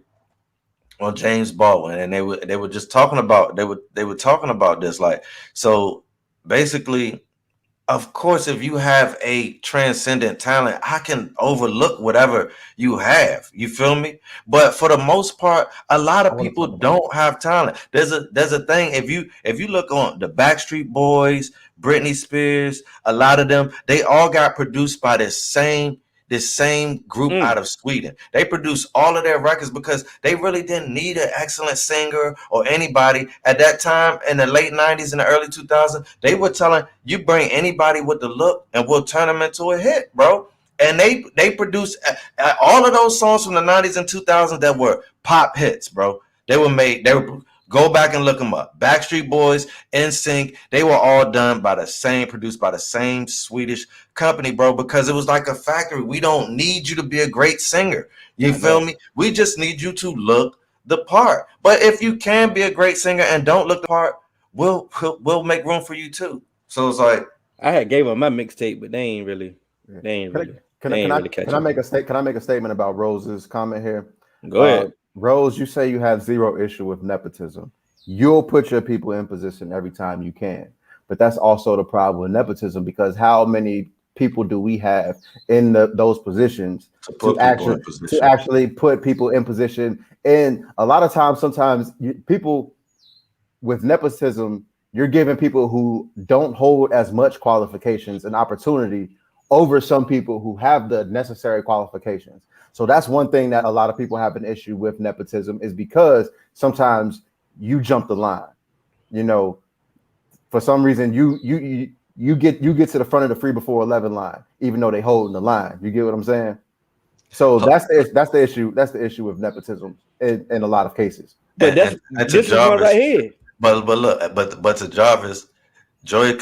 on James Baldwin, and they were just talking about they were talking about this. Like, so basically, of course, if you have a transcendent talent, I can overlook whatever you have. You feel me? But for the most part, a lot of people don't have talent. There's a thing. If you look on the Backstreet Boys, Britney Spears, a lot of them, they all got produced by this same group out of Sweden. They produced all of their records because they really didn't need an excellent singer or anybody at that time. In the late 90s and the early 2000s, they were telling you, bring anybody with the look and we'll turn them into a hit, bro. And they produced all of those songs from the 90s and 2000s that were pop hits, bro. They were Go back and look them up. Backstreet Boys, NSYNC, they were all done by the same, produced by the same Swedish company, bro, because it was like a factory. We don't need you to be a great singer. You feel me? We just need you to look the part. But if you can be a great singer and don't look the part, we'll make room for you too. So it's like I had gave them my mixtape, but they ain't really. Can I make a statement about Rose's comment here? Go ahead. Rose, you say you have zero issue with nepotism. You'll put your people in position every time you can. But that's also the problem with nepotism, because how many people do we have in those positions to actually put people in position? And a lot of times, sometimes people with nepotism, you're giving people who don't hold as much qualifications and opportunity over some people who have the necessary qualifications. So that's one thing that a lot of people have an issue with nepotism, is because sometimes you jump the line. You know, for some reason you get to the front of the 3 before 11 line, even though they holding the line. You get what I'm saying? So that's the issue. That's the issue with nepotism in a lot of cases. But this is one right here. But look, but to Jarvis, Joey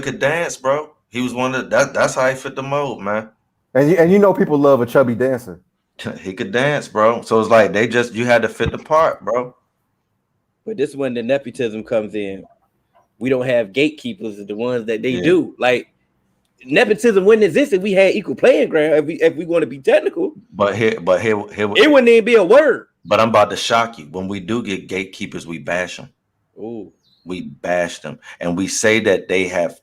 could dance, bro. He was one of that's how he fit the mold, man. And you know people love a chubby dancer. He could dance, bro. So it's like you had to fit the part, bro. But this is when the nepotism comes in. We don't have gatekeepers, the ones that they do. Like nepotism wouldn't exist if we had equal playing ground. If we want to be technical. But here, it wouldn't even be a word. But I'm about to shock you. When we do get gatekeepers, we bash them. Ooh. We bash them, and we say that they have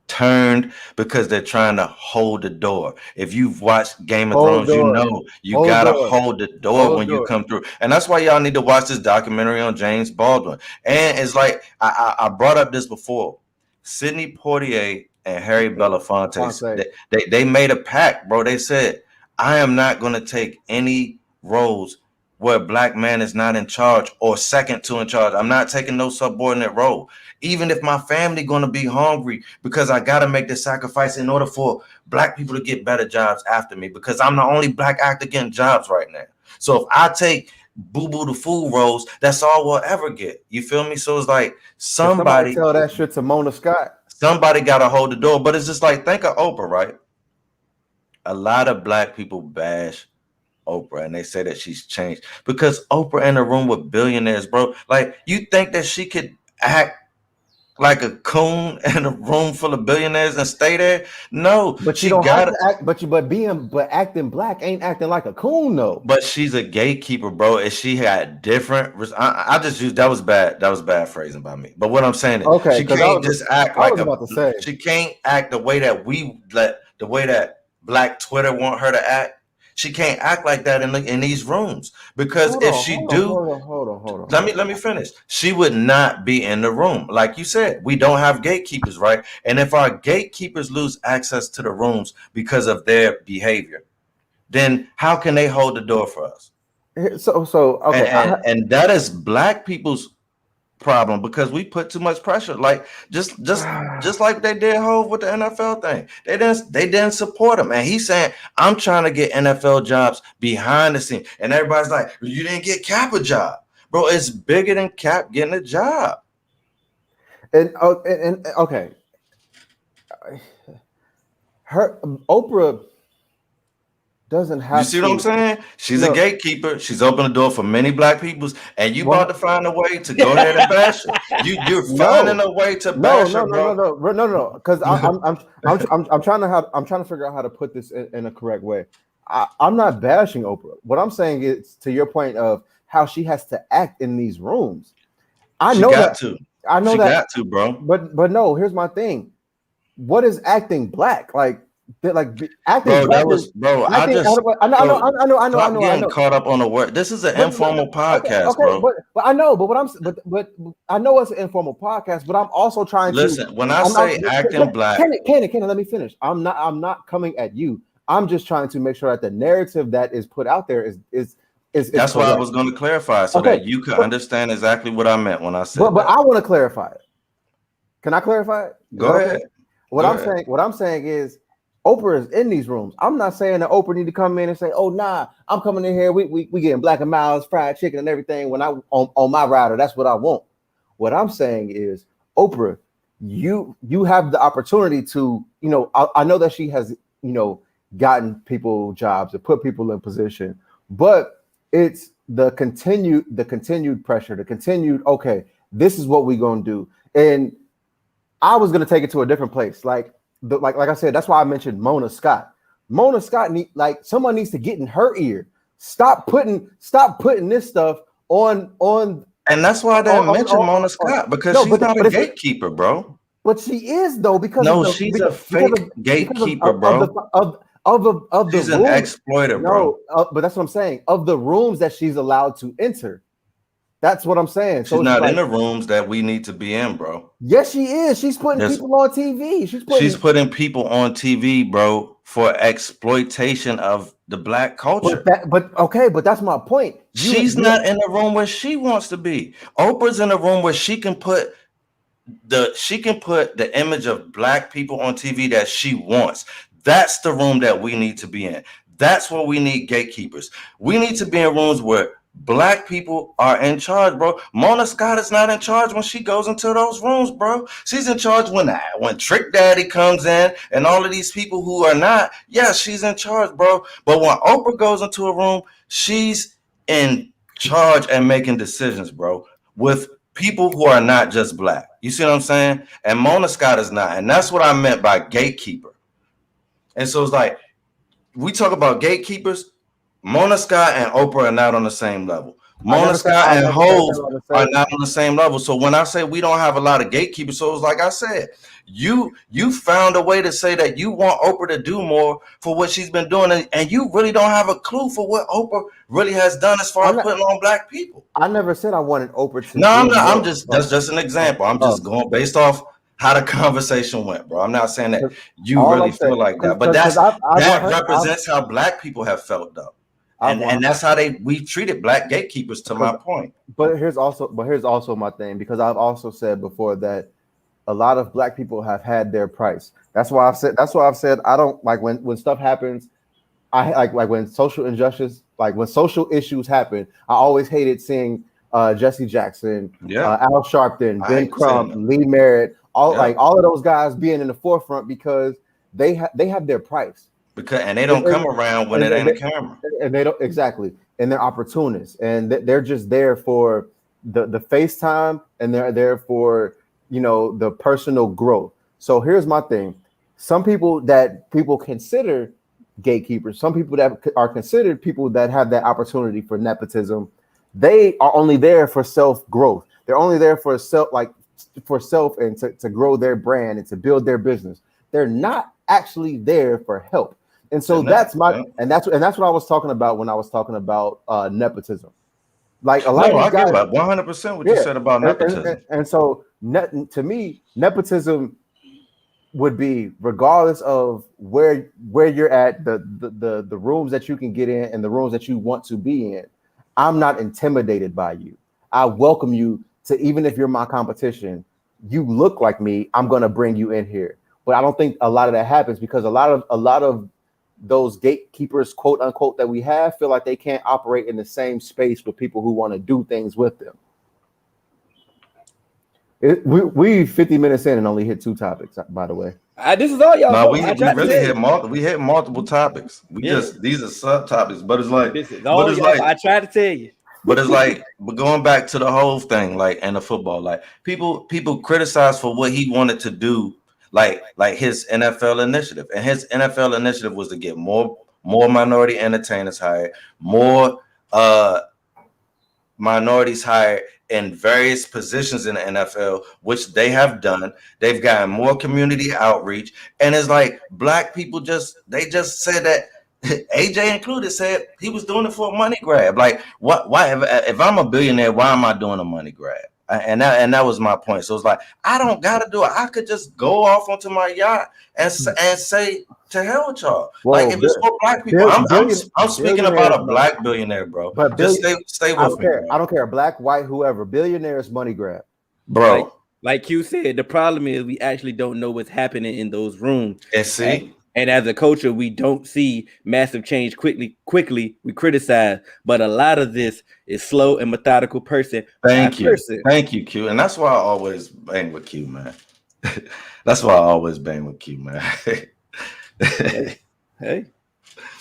turned because they're trying to hold the door. If you've watched Game of Thrones, you know you gotta hold the door when you come through. And that's why y'all need to watch this documentary on James Baldwin. And it's like I brought up this before. Sidney Poitier and Harry Belafonte, they made a pact, bro. They said, I am not going to take any roles where a black man is not in charge or second to in charge. I'm not taking no subordinate role. Even if my family going to be hungry, because I got to make the sacrifice in order for black people to get better jobs after me, because I'm the only black actor getting jobs right now. So if I take boo-boo the food roles, that's all we'll ever get. You feel me? So it's like somebody tell that shit to Mona Scott. Somebody got to hold the door. But it's just like, think of Oprah, right? A lot of black people bash Oprah and they say that she's changed because Oprah in a room with billionaires, bro. Like, you think that she could act like a coon in a room full of billionaires and stay there? No, but she don't have to act. But acting black ain't acting like a coon, though. But she's a gatekeeper, bro. And she had different. I just used that was bad. That was bad phrasing by me. But what I'm saying is, she can't just act like she can't act the way that the way that Black Twitter want her to act. She can't act like that in these rooms, because hold on. Let me finish. She would not be in the room. Like you said, we don't have gatekeepers, right? And if our gatekeepers lose access to the rooms because of their behavior, then how can they hold the door for us? So okay, and that is black people's problem, because we put too much pressure. Like just like they did Hov with the NFL thing. They didn't support him, and he's saying, I'm trying to get NFL jobs behind the scene, and everybody's like, you didn't get Cap a job, bro. It's bigger than Cap getting a job. And okay, Oprah doesn't have. You see what I'm saying? She's a gatekeeper. She's opened the door for many black peoples, and you about to find a way to go ahead and bash her. You're finding a way to bash her, bro. No. Because I'm trying to figure out how to put this in a correct way. I'm not bashing Oprah. What I'm saying is, to your point of how she has to act in these rooms. I know that, got to, bro. But no. Here's my thing. What is acting black? Like acting, bro. I know. Getting caught up on the word. This is an informal podcast, bro. But I know. But I know it's an informal podcast. But I'm also trying to listen. When I say acting black, Cannon, let me finish. I'm not coming at you. I'm just trying to make sure that the narrative that is put out there is. That's correct. Why I was going to clarify so that you could understand exactly what I meant when I said. But I want to clarify it. Can I clarify it? Go ahead. What I'm saying is, Oprah is in these rooms. I'm not saying that Oprah need to come in and say, "Oh nah, I'm coming in here. We getting Black and Miles fried chicken and everything." When I on my router, that's what I want. What I'm saying is, Oprah, you have the opportunity to, I know that she has, gotten people jobs and put people in position, but it's the continued pressure, the continued, okay, this is what we're gonna do. And I was gonna take it to a different place, like I said, that's why I mentioned Mona Scott. Mona Scott someone needs to get in her ear. Stop putting this stuff on. And that's why I didn't mention Mona Scott, because she's not a gatekeeper, bro. But she is, though, because she's a fake gatekeeper, bro. She's an exploiter, bro. But that's what I'm saying. Of the rooms that she's allowed to enter. That's what I'm saying. She's not in the rooms that we need to be in, bro. Yes, she is. She's putting people on TV. She's putting people on TV, bro, for exploitation of the Black culture. But that's my point. She's not in the room where she wants to be. Oprah's in a room where she can put the image of Black people on TV that she wants. That's the room that we need to be in. That's where we need gatekeepers. We need to be in rooms where Black people are in charge, bro. Mona Scott is not in charge when she goes into those rooms, bro. She's in charge when Trick Daddy comes in and all of these people who are not. Yeah, she's in charge, bro. But when Oprah goes into a room, she's in charge and making decisions, bro, with people who are not just Black. You see what I'm saying? And Mona Scott is not. And that's what I meant by gatekeeper. And so it's like, we talk about gatekeepers. Mona Scott and Oprah are not on the same level. Mona Scott and Hov are not on the same level. So when I say we don't have a lot of gatekeepers, so it's like I said, you found a way to say that you want Oprah to do more for what she's been doing, and you really don't have a clue for what Oprah really has done as far as putting on Black people. I never said I wanted Oprah to. No, I'm not. That's just an example. I'm just going based off how the conversation went, bro. I'm not saying that you really feel like that, but that represents how Black people have felt, though. And that's how we treated Black gatekeepers, to my point. But here's also my thing, because I've also said before that a lot of Black people have had their price. That's why I've said I don't like when stuff happens. I like when social injustice, like when social issues happen. I always hated seeing Jesse Jackson, Al Sharpton, Ben Crump, Lee Merritt, all of those guys being in the forefront, because they have their price. And they don't come around when it ain't a camera. And they don't, exactly. And they're opportunists, and they're just there for the FaceTime, and they're there for, the personal growth. So here's my thing. Some people that people consider gatekeepers, some people that are considered people that have that opportunity for nepotism, they are only there for self-growth. They're only there for self and to grow their brand and to build their business. They're not actually there for help. And so that's what I was talking about when I was talking about nepotism. Like a lot of guys, 100% what you said about nepotism. And so to me, nepotism would be, regardless of where you're at, the rooms that you can get in and the rooms that you want to be in. I'm not intimidated by you. I welcome you to, even if you're my competition, you look like me, I'm going to bring you in here. But I don't think a lot of that happens, because a lot of those gatekeepers, quote unquote, that we have feel like they can't operate in the same space with people who want to do things with them. We 50 minutes in and only hit 2 topics, by the way. This is all y'all. No, we really hit multiple topics. These are subtopics, but it's like this is all y'all. I tried to tell you. But it's like, but going back to the whole thing, like, and the football, like people criticize for what he wanted to do, like his NFL initiative, and his NFL initiative was to get more minority entertainers hired, more minorities hired in various positions in the NFL, which they have done. They've gotten more community outreach, and it's like Black people they just said that. AJ included said he was doing it for a money grab. Like, why? If I'm a billionaire, why am I doing a money grab? And that was my point. So it's like, I don't gotta do it. I could just go off onto my yacht and say to hell with y'all. Whoa, like, if it's for Black people, I'm speaking about a Black billionaire, bro. But just stay with me. I don't care, Black, white, whoever. Billionaires money grab, bro. Like you said, the problem is we actually don't know what's happening in those rooms. And see. And as a culture, we don't see massive change quickly. We criticize, but a lot of this is slow and methodical person. Thank you, Q. And that's why I always bang with Q, man. That's why I always bang with Q, man. Hey,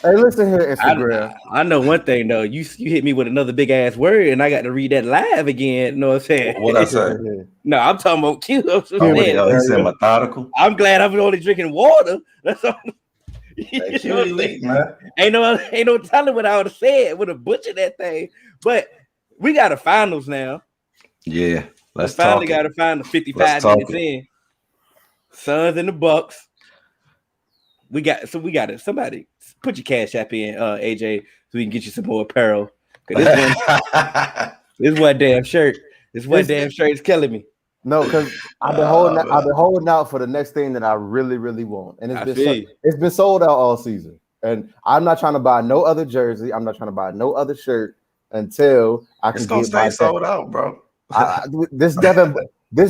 listen here, Instagram. I know one thing though. You hit me with another big ass word, and I got to read that live again. You know what I'm saying? What I say? No, I'm talking about Q. He said methodical. I'm glad I'm only drinking water. That's all. Hey, Q elite, man. Ain't no telling what I would have said. Would have butchered that thing. But we got a finals now. Yeah, let's finally got to find the 55 minutes in. Suns and the Bucks. We got it. Somebody put your cash app in, AJ, so we can get you some more apparel. This one damn shirt. This one damn shirt is killing me. No, because I've been holding out for the next thing that I really, really want, and it's been sold out all season. And I'm not trying to buy no other jersey. I'm not trying to buy no other shirt until I can get my sold out, bro. This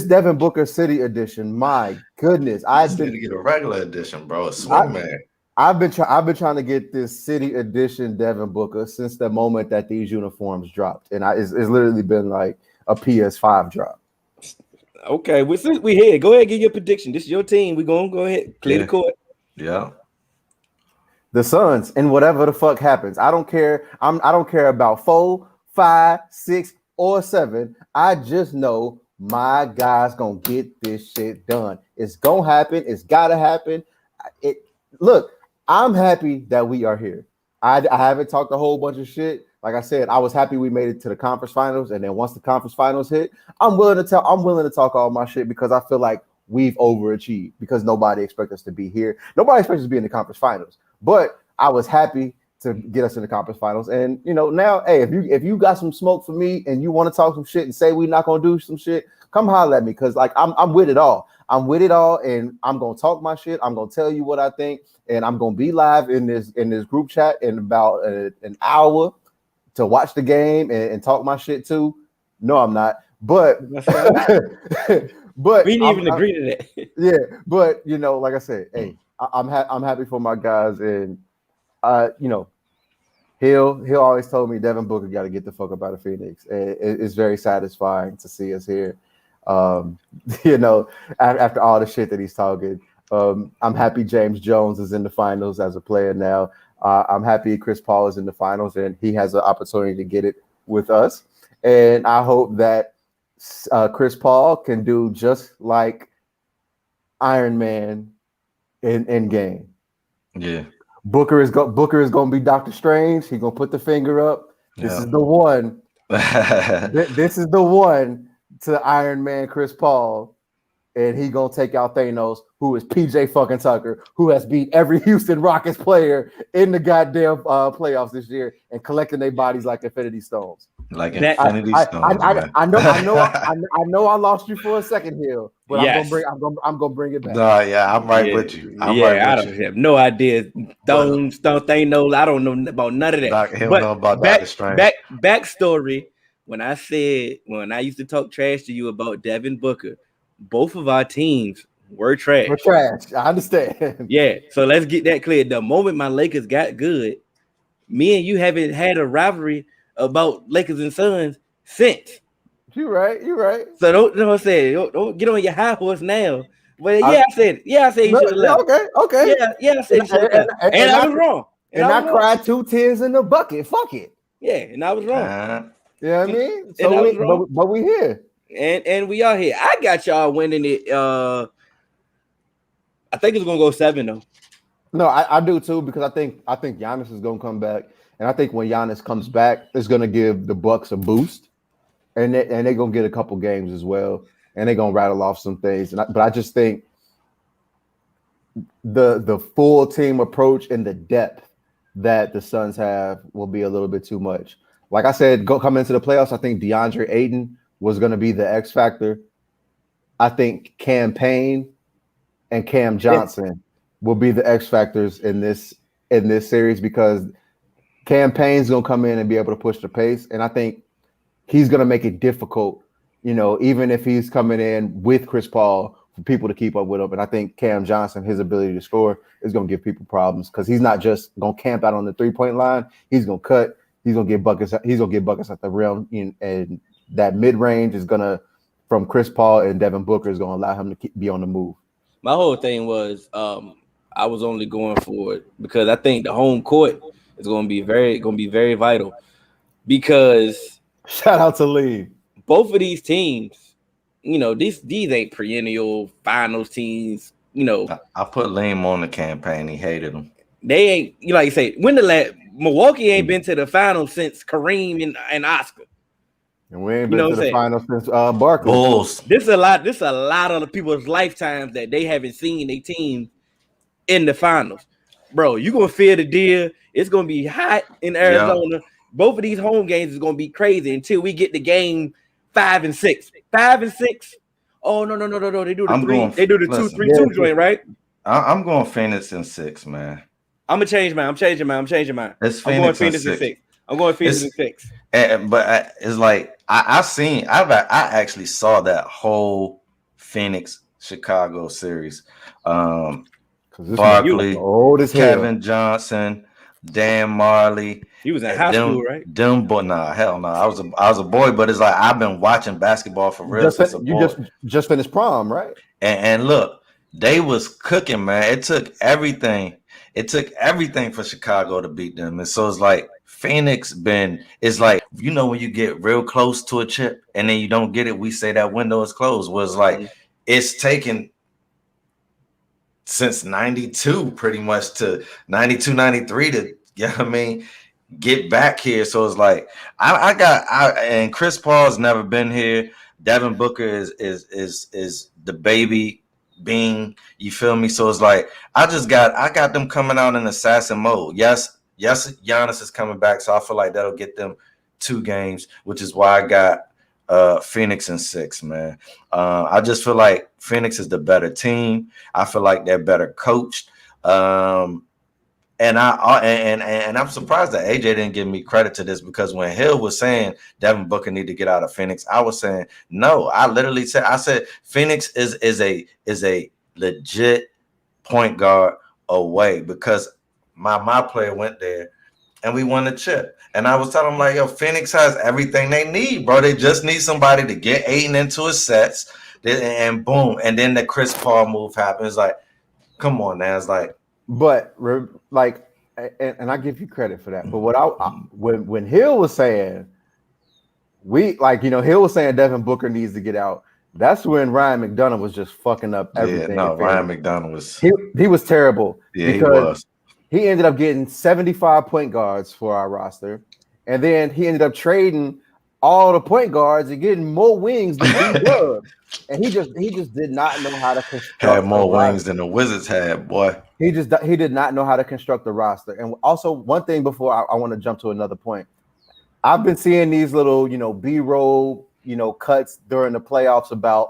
Devin Booker City edition. My goodness, I need to get a regular edition, bro. A swingman. I've been trying to get this City edition Devin Booker since the moment that these uniforms dropped, and it's literally been like a PS5 drop. Okay, since we here, go ahead and give your prediction. This is your team. We're gonna go ahead, clear the court. Yeah. The Suns, and whatever the fuck happens. I don't care. I don't care about 4, 5, 6, or 7. I just know my guys gonna get this shit done. It's gonna happen. It's gotta happen. Look, I'm happy that we are here. I haven't talked a whole bunch of shit. Like I said, I was happy we made it to the conference finals, and then once the conference finals hit, I'm willing to talk all my shit because I feel like we've overachieved because nobody expects us to be here. Nobody expects us to be in the conference finals. But I was happy to get us in the conference finals. And now, hey, if you got some smoke for me and you want to talk some shit and say we're not gonna do some shit, come holler at me because like I'm with it all. I'm with it all, and I'm gonna talk my shit. I'm gonna tell you what I think, and I'm gonna be live in this group chat in about an hour to watch the game and talk my shit too. No, I'm not. But but we didn't even agree to that. Yeah, but like I said, hey, I'm happy for my guys, and He'll always told me Devin Booker got to get the fuck up out of Phoenix. It's very satisfying to see us here. After all the shit that he's talking, I'm happy James Jones is in the finals as a player now. I'm happy Chris Paul is in the finals and he has an opportunity to get it with us. And I hope that Chris Paul can do just like Iron Man in game. Yeah. Booker is going to be Doctor Strange. He's going to put the finger up. This is the one. This is the one to Iron Man Chris Paul, and he going to take out Thanos, who is PJ fucking Tucker, who has beat every Houston Rockets player in the goddamn playoffs this year and collecting their bodies like Infinity Stones. Like Infinity Stones. I know I lost you for a second here, but yes. I'm gonna bring it back. No, yeah, I'm right with you. I have no idea. Thanos. I don't know about none of that. He don't know about Doctor Strange. Backstory. When I used to talk trash to you about Devin Booker, both of our teams were trash. We're trash. I understand. Yeah. So let's get that clear. The moment my Lakers got good, me and you haven't had a rivalry about Lakers and Suns since. You're right. So don't know what I'm saying. Don't get on your high horse now. But I said you should have left. Okay. Yeah, I said you should have left. And I was wrong. And I cried 2 tears in the bucket. Fuck it. Yeah, and I was wrong. You know what I mean? So but we here. And we are here. I got y'all winning it. I think it's gonna go 7 though. No, I do too, because I think Giannis is gonna come back. And I think when Giannis comes back, it's going to give the Bucks a boost, and they're going to get a couple games as well, and they're going to rattle off some things. But I just think the full team approach and the depth that the Suns have will be a little bit too much. Like I said, come into the playoffs, I think DeAndre Ayton was going to be the X factor. I think Cam Payne and Cam Johnson will be the X factors in this series, because Cam Payne's going to come in and be able to push the pace. And I think he's going to make it difficult, even if he's coming in with Chris Paul for people to keep up with him. And I think Cam Johnson, his ability to score is going to give people problems because he's not just going to camp out on the 3-point line. He's going to cut. He's going to get buckets. He's going to get buckets at the rim, and that mid range is going to, from Chris Paul and Devin Booker, is going to allow him to be on the move. My whole thing was I was only going for it because I think the home court is going to be very vital because shout out to Lee. Both of these teams, these ain't perennial finals teams. I put Liam on the campaign. He hated them. They ain't, like you say, Milwaukee ain't been to the finals since Kareem and Oscar. And we ain't been to the finals since Barkley. Bulls. This is a lot of the people's lifetimes that they haven't seen a team in the finals. Bro, you're gonna feel the deal. It's gonna be hot in Arizona. Yeah. Both of these home games is gonna be crazy until we get to game 5 and 6. 5 and 6. Oh no. They do the 2-3-2 joint, right? I'm going Phoenix in 6, man. I'm gonna change mine. I'm changing mine. It's I'm going Phoenix in 6. I'm going Phoenix in 6. But it's like I actually saw that whole Phoenix Chicago series. Barkley, Kevin Johnson, Dan Marley. He was in high school, right? Hell no. I was a boy, but it's like I've been watching basketball for real since a boy. Just finished prom, right? And look, they was cooking, man. It took everything. For Chicago to beat them. And so it's like Phoenix it's like, when you get real close to a chip and then you don't get it, we say that window is closed. Was like it's taken since 92 pretty much to 92, 93 to get back here. So it's like and Chris Paul's never been here. Devin Booker is the baby being, you feel me? So it's like I got them coming out in assassin mode. Yes, Giannis is coming back, so I feel like that'll get them 2 games, which is why I got Phoenix in 6, man. I just feel like Phoenix is the better team. I feel like they're better coached. And I'm surprised that AJ didn't give me credit to this, because when Hill was saying Devin Booker need to get out of Phoenix, I was saying no. I said Phoenix is a legit point guard away, because my player went there and we won the chip. And I was telling him, like, yo, Phoenix has everything they need, bro. They just need somebody to get Aiden into his sets, and boom, and then the Chris Paul move happens. Like, come on, now. It's like. But like, and I give you credit for that. But when Hill was saying Hill was saying Devin Booker needs to get out, that's when Ryan McDonough was just fucking up everything. Yeah, no, Ryan McDonough was he was terrible. Yeah, he was. He ended up getting 75 point guards for our roster, and then he ended up trading all the point guards and getting more wings than he was. And he just did not know how to construct. Had more wings than the Wizards had, boy. He did not know how to construct the roster. And also, one thing before I want to jump to another point. I've been seeing these little, B-roll, cuts during the playoffs about,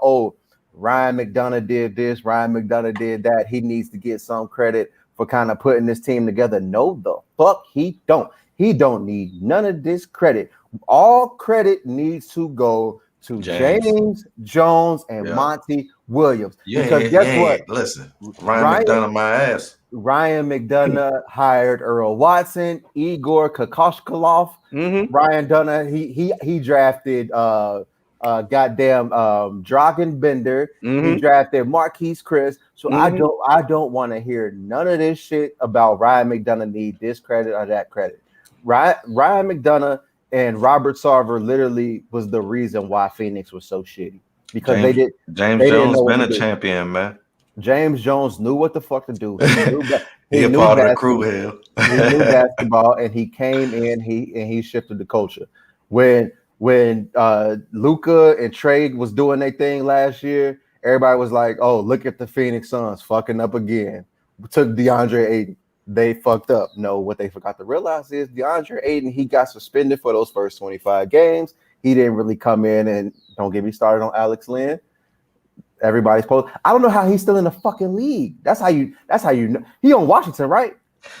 Ryan McDonough did this, Ryan McDonough did that. He needs to get some credit for kind of putting this team together. No, the fuck he don't. He don't need none of this credit. All credit needs to go to James Jones and Monty Williams. Because guess what? Listen, Ryan McDonough, my ass. Ryan McDonough hired Earl Watson, Igor Kokoshkolov. Ryan McDonough, he drafted goddamn Dragan Bender. He drafted Marquise Chris. So I don't want to hear none of this shit about Ryan McDonough need this credit or that credit. Ryan McDonough and Robert Sarver literally was the reason why Phoenix was so shitty, because James Jones been a champion, man. James Jones knew what the fuck to do. He knew part of the crew here. He knew basketball, and he came in. He shifted the culture. When Luka and Trey was doing their thing last year, everybody was like, "Oh, look at the Phoenix Suns fucking up again." Took DeAndre Ayton. They fucked up. No, what they forgot to realize is DeAndre Ayton, he got suspended for those first 25 games. He didn't really come in, and don't get me started on Alex Len. Everybody's post. I don't know how he's still in the fucking league. That's how you know. He on Washington, right?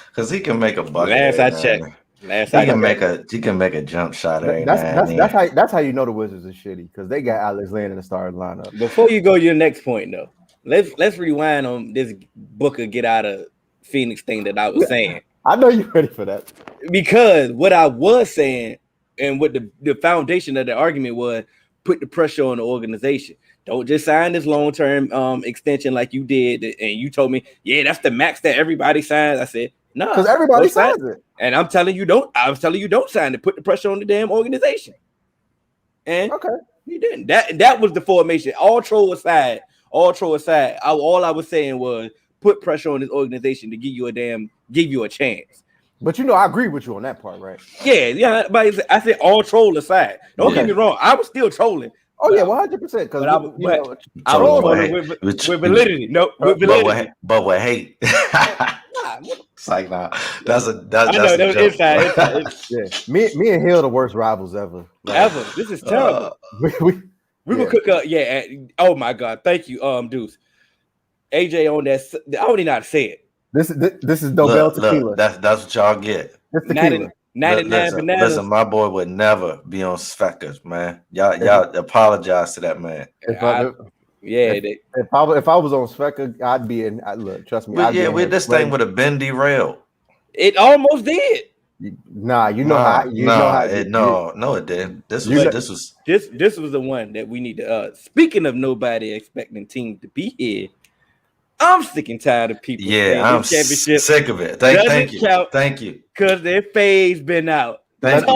Because he can make a bucket. Last I checked. He can make a jump shot. That's how you know the Wizards is shitty, because they got Alex Len in the starting lineup. Before you go to your next point, though, let's rewind on this Booker get out of Phoenix thing that I was saying. I know you're ready for that. Because what I was saying and what the foundation of the argument was, put the pressure on the organization. Don't just sign this long-term extension like you did. And you told me, yeah, that's the max that everybody signs. I said, no, because everybody signs it. And I'm telling you, don't sign it. Put the pressure on the damn organization. And you didn't. That was the formation. All troll aside, all I was saying was put pressure on this organization to give you a chance. But I agree with you on that part, right? Yeah. But I said all troll aside. Don't get me wrong. I was still trolling. Oh yeah, 100%. Because I was with validity. No, with validity. But with hate. It's like that's a inside. Yeah, me and Hill the worst rivals ever. Ever. This is terrible. We will cook up. Yeah. Oh my God. Thank you, Deuce. AJ on that. I don't even know how to say it. This is Nobel tequila. That's what y'all get. It's tequila. 99 bananas. Listen, my boy would never be on Svekers, man. Y'all apologize to that man. If I was on Svecker, I'd be in. Look, trust me. This thing would have been derailed. It almost did. Nah, it didn't. This was the one that we need to. Speaking of nobody expecting teams to be here, I'm sick and tired of people. Yeah, I'm sick of it. Thank you. Because their phase been out. Thank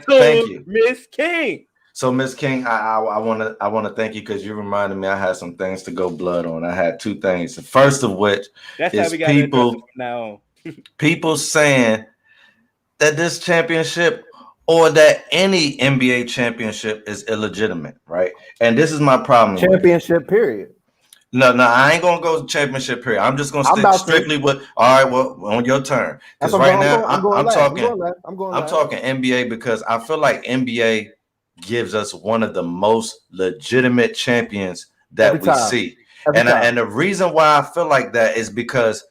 you, Miss King. So, Miss King, I want to thank you because you reminded me I had some things to go blood on. I had two things. The first of which is people saying that this championship or that any NBA championship is illegitimate, right? And this is my problem. Championship period. No, I ain't gonna go championship period. I'm just gonna stick strictly with. All right, well, on your turn. Because right now I'm talking NBA because I feel like NBA gives us one of the most legitimate champions that we see, and the reason why I feel like that is because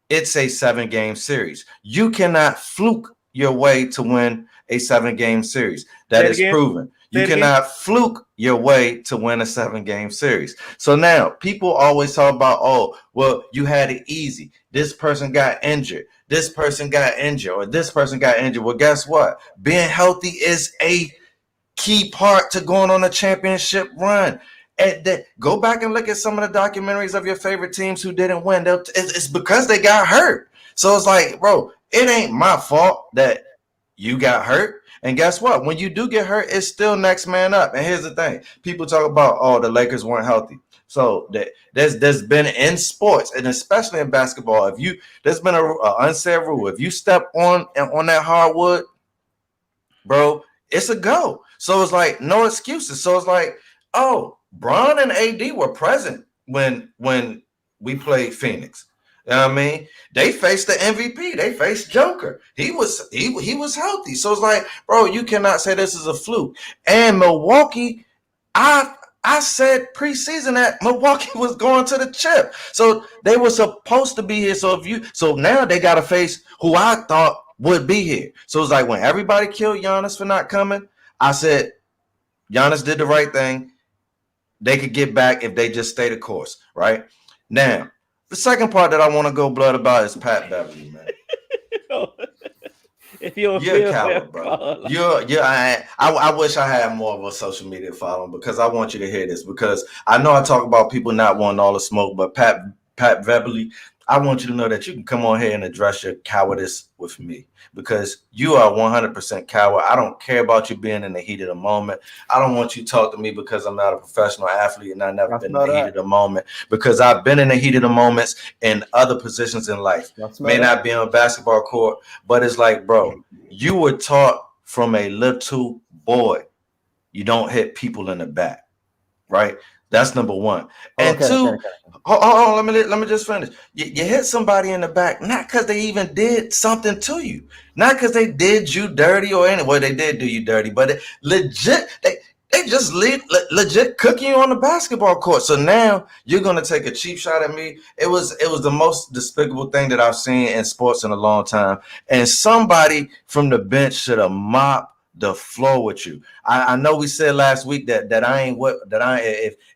it's a 7-game series. You cannot fluke your way to win a 7-game series. That is proven. You cannot fluke your way to win a 7-game series. So now people always talk about, oh, well, you had it easy. This person got injured. This person got injured, or this person got injured. Well, guess what? Being healthy is a key part to going on a championship run. And go back and look at some of the documentaries of your favorite teams who didn't win. It's because they got hurt. So it's like, bro, it ain't my fault that you got hurt. And guess what? When you do get hurt, it's still next man up. And here's the thing. People talk about, oh, the Lakers weren't healthy. So there's been in sports, and especially in basketball, there's been an unsaid rule. If you step on that hardwood, bro, it's a go. So it's like no excuses. So it's like, oh, Bron and AD were present when we played Phoenix. You know what I mean? They faced the MVP. They faced Joker. He was healthy. So it's like, bro, you cannot say this is a fluke. And Milwaukee, I said preseason that Milwaukee was going to the chip. So they were supposed to be here. So now they got to face who I thought would be here. So it's like when everybody killed Giannis for not coming, I said Giannis did the right thing. They could get back if they just stay the course, right? Now, the second part that I want to go blood about is Pat Beverly, man. If you're a coward, bro. I wish I had more of a social media following because I want you to hear this because I know I talk about people not wanting all the smoke, but Pat Beverly, I want you to know that you can come on here and address your cowardice with me because you are 100% coward. I don't care about you being in the heat of the moment. I don't want you to talk to me because I'm not a professional athlete and I've never been in the heat of the moment because I've been in the heat of the moments in other positions in life. May not be on a basketball court, but it's like, bro, you were taught from a little boy, you don't hit people in the back, right? That's number one. And two, hold on, let me just finish. You hit somebody in the back, not because they even did something to you, not because they did you dirty or anyway, they did do you dirty, but they just legit cooking you on the basketball court. So now you're gonna take a cheap shot at me. It was the most despicable thing that I've seen in sports in a long time. And somebody from the bench should have mopped the floor with you. I know we said last week that I ain't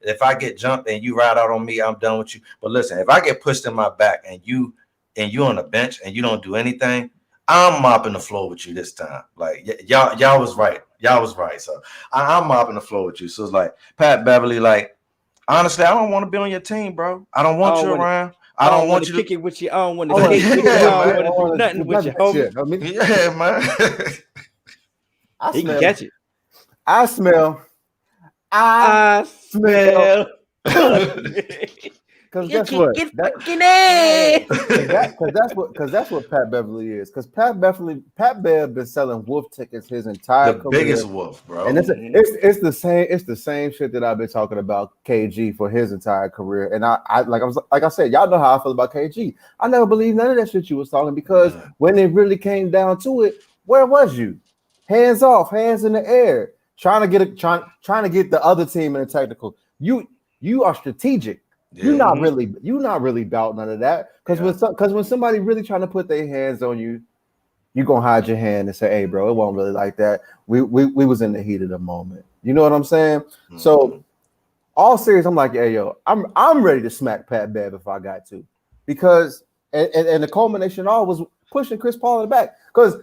if I get jumped and you ride out on me, I'm done with you. But listen, if I get pushed in my back and you on the bench and you don't do anything, I'm mopping the floor with you this time. Like y'all was right. Y'all was right. So I'm mopping the floor with you. So it's like Pat Beverly, like honestly, I don't want to be on your team, bro. I don't want you around. I don't want you to kick it with you. I don't want to kick it with you. I don't want to do nothing with you, homie. Yeah, man. He can catch it. I smell. Because guess what? That's what Pat Beverly is. Because Pat Bev been selling wolf tickets his entire career. Biggest wolf, bro. And it's the same shit that I've been talking about KG for his entire career. And I said, y'all know how I feel about KG. I never believed none of that shit you was talking because when it really came down to it, where was you? Hands off, hands in the air, trying to get the other team in a technical. You are strategic. Yeah. You're not really about none of that. Because when somebody really trying to put their hands on you, you're gonna hide your hand and say, hey, bro, it wasn't really like that. We was in the heat of the moment. You know what I'm saying? Mm-hmm. So all serious, I'm like, hey, yo, I'm ready to smack Pat Bev if I got to. Because and the culmination all was pushing Chris Paul in the back. Because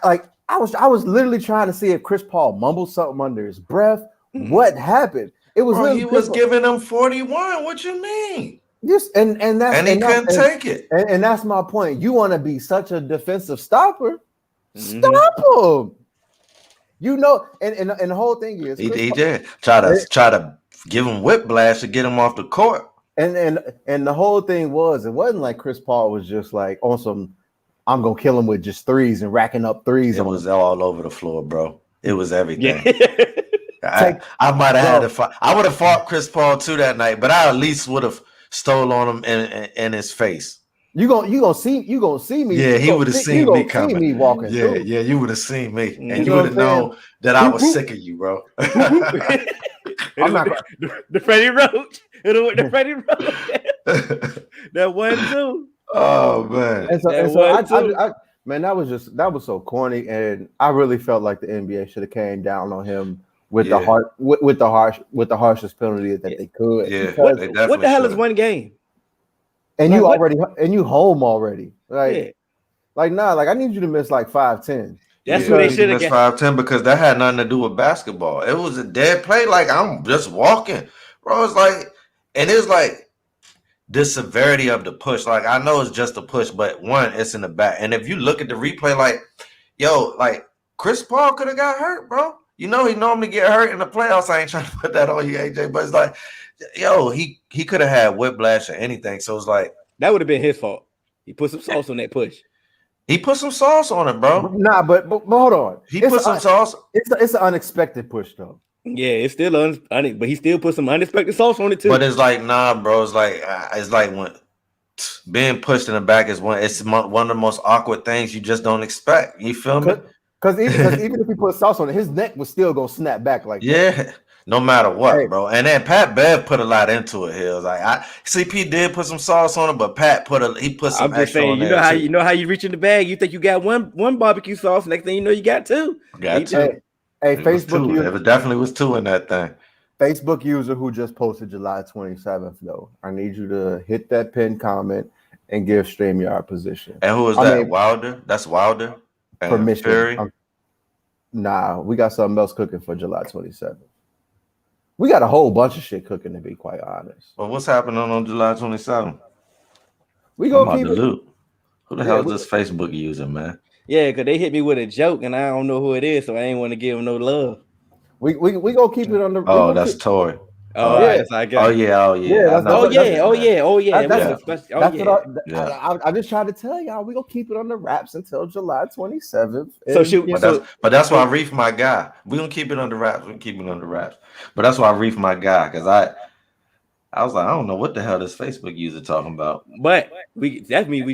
like I was literally trying to see if Chris Paul mumbled something under his breath. Mm-hmm. What happened? It was he was giving him 41. What you mean? Yes, and he couldn't take it. And that's my point. You want to be such a defensive stopper? Stop him. You know, and the whole thing is he did try to give him whiplash to get him off the court. And the whole thing was, it wasn't like Chris Paul was just like on some, I'm gonna kill him with just threes and racking up threes. It was all over the floor, bro. It was everything. Yeah. I might have had to fight. I would have fought Chris Paul too that night, but I at least would have stole on him in his face. You gonna see me. Yeah, he would have seen me coming. See me walking. Yeah, through. Yeah, you would have seen me, and you would have known that I was sick of you, bro. I'm not the Freddie Roach. The Freddie Roach. That one too. Oh man. And so man, that was so corny, and I really felt like the NBA should have came down on him with the harshest penalty that they could. Yeah. What the hell is one game? And you home already. Like I need you to miss like 5-10. That's what they should have missed 5-10 because that had nothing to do with basketball. It was a dead play. Like I'm just walking, bro. It's like, and it's like the severity of the push. Like I know it's just a push, but one, it's in the back. And if you look at the replay, like, yo, like Chris Paul could have got hurt, bro. You know he normally get hurt in the playoffs. I ain't trying to put that on you, AJ, but it's like, yo, he could have had whiplash or anything. So it's like that would have been his fault. He put some sauce on that push. He put some sauce on it, bro. Nah, but hold on. He put some sauce. It's an unexpected push, though. Yeah, it's still but he still put some unexpected sauce on it too. But it's like, nah, bro. It's like when being pushed in the back is one of the most awkward things you just don't expect. You feel me? Because even if he put sauce on it, his neck was still gonna snap back like that. No matter what, bro. And then Pat Bev put a lot into it. He was like, CP did put some sauce on it, but Pat put some extra on there. You know how you reach in the bag. You think you got one barbecue sauce. Next thing you know, you got two. Got two. Hey, Facebook user, it definitely was two in that thing. Facebook user who just posted July 27th, though. I need you to hit that pinned comment and give StreamYard position. And who is that? Wilder? That's Wilder? Permission. Fury? Nah, we got something else cooking for July 27th. We got a whole bunch of shit cooking, to be quite honest. Well, what's happening on July 27th? We gonna keep it. Who the hell is this Facebook user, man? Yeah, because they hit me with a joke, and I don't know who it is, so I ain't want to give them no love. We gonna keep it on the. Oh, that's Tori. Oh, yeah. I got it. Oh yeah. I just tried to tell y'all we gonna keep it on the wraps until July 27th. But that's why I reef my guy. We gonna keep it on the wraps. We can keep it on the wraps. But that's why I reef my guy because I was like, I don't know what the hell this Facebook user talking about. But we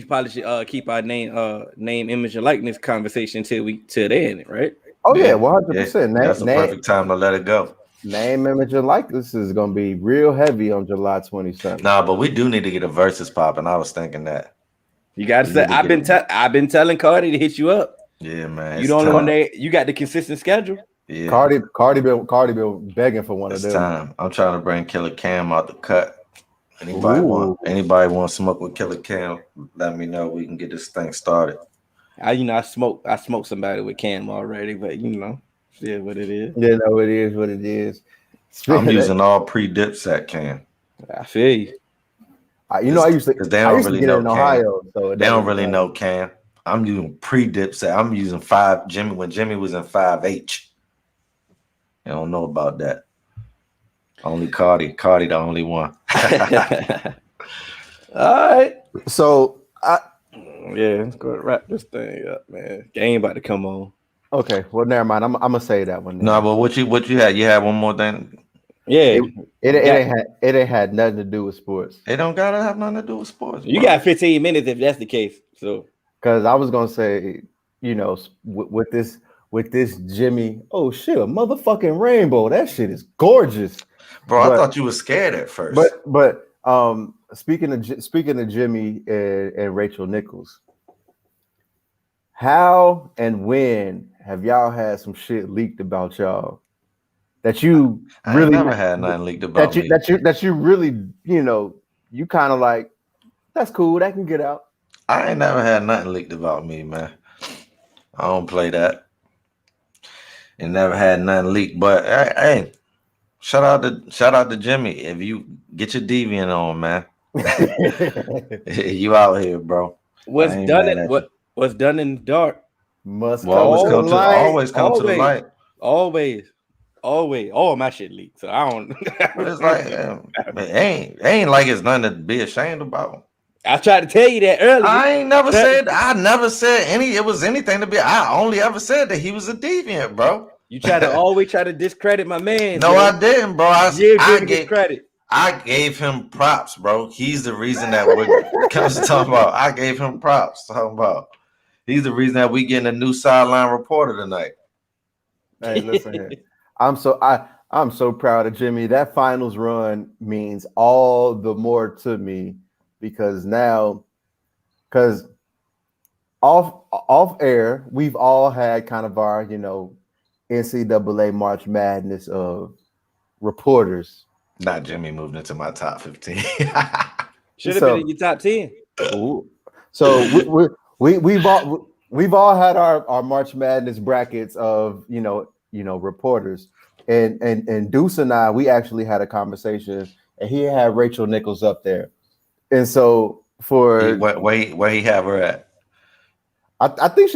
probably should keep our name, image, and likeness conversation till the end, right? Oh yeah, 100%. That's the perfect time to let it go. Name, image, and likeness is gonna be real heavy on July 27th. Nah, but we do need to get a versus popping. I was thinking that you got to say I've been telling Cardi to hit you up. Yeah, man. You the only one you got the consistent schedule. Yeah. Cardi been begging for one of them. It's time. I'm trying to bring Killer Cam out the cut. Anybody want to smoke with Killer Cam? Let me know. We can get this thing started. I smoked somebody with Cam already, but yeah, what it is. You know, it is what it is. I'm using all pre-Dipset Cam. I feel you. I used to get in Ohio, so they don't really know Cam. I'm using pre-Dipset. I'm using 5 Jimmy when Jimmy was in 5H. You don't know about that. Only Cardi the only one. All right. So let's go wrap this thing up, man. Game about to come on. Okay, well, never mind. I'm gonna say that one. No, but what you had? You had one more thing. Yeah, it ain't had nothing to do with sports. It don't gotta have nothing to do with sports. You got 15 minutes if that's the case. So, because I was gonna say, with this Jimmy, oh shit, a motherfucking rainbow. That shit is gorgeous, bro. I thought you were scared at first. But speaking of Jimmy and Rachel Nichols, how and when have y'all had some shit leaked about y'all that you really never had nothing leaked about me? That you really, you kind of like, that's cool, that can get out. I ain't never had nothing leaked about me, man. I don't play that. And never had nothing leaked. But hey, shout out to Jimmy. If you get your deviant on, man. You out here, bro. What's done in the dark must always come to the light. Always. All my shit leaked. So I don't. But it's like, it ain't like it's nothing to be ashamed about. I tried to tell you that earlier. I never said it was anything to be. I only ever said that he was a deviant, bro. You always try to discredit my man. No, I didn't, bro. I gave him props, bro. He's the reason that we're talking about. I gave him props. Talking about. He's the reason that we getting a new sideline reporter tonight. Hey, listen here. I'm so proud of Jimmy. That finals run means all the more to me because off air, we've all had kind of our, NCAA March Madness of reporters. Not Jimmy moved into my top 15. Should have been in your top 10. Ooh. So we've all had our March Madness brackets of reporters, and Deuce and I, we actually had a conversation, and he had Rachel Nichols up there, and so where he have her at? I think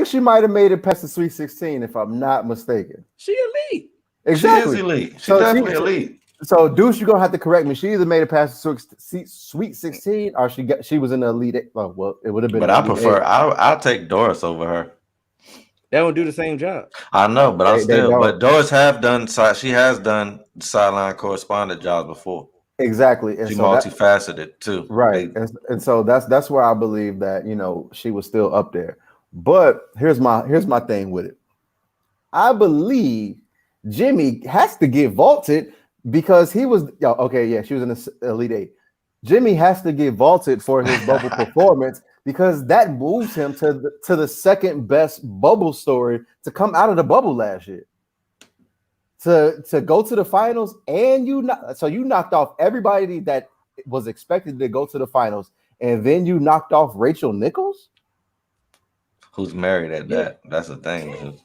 she might have made it past the Sweet 16 if I'm not mistaken. She elite. Exactly. She is elite. She's definitely elite. So Deuce, you're gonna have to correct me. She either made it past the Sweet 16 or she was in the Elite 8. Oh, well, it would have been. But I prefer. I'll take Doris over her. They don't do the same job. I know, but but Doris she has done sideline correspondent jobs before. Exactly. And she's multifaceted too. Right. And so that's where I believe that, she was still up there. But here's my thing with it. I believe Jimmy has to get vaulted because he was she was in the Elite 8. Jimmy has to get vaulted for his bubble performance because that moves him to the second best bubble story to come out of the bubble last year. To go to the finals and you knocked off everybody that was expected to go to the finals, and then you knocked off Rachel Nichols, who's married at that. That's the thing.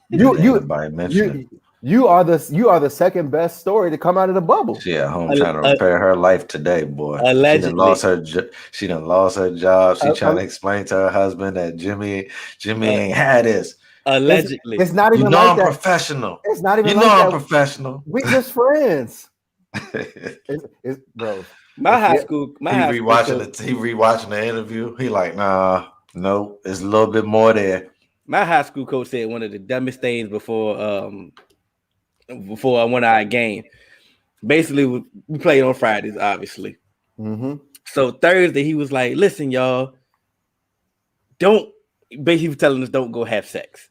You are the second best story to come out of the bubble. She at home trying to repair her life today, boy. Allegedly. She done lost her job. She trying to explain to her husband that Jimmy ain't had this. Allegedly. It's not even I'm professional. It's not even I'm professional. We just friends. Bro. He rewatching the interview. He like, nah, no, there's a little bit more there. My high school coach said one of the dumbest things before I went out of game. Basically, we played on Fridays, obviously. Mm-hmm. So Thursday, he was like, listen, y'all, he was telling us don't go have sex.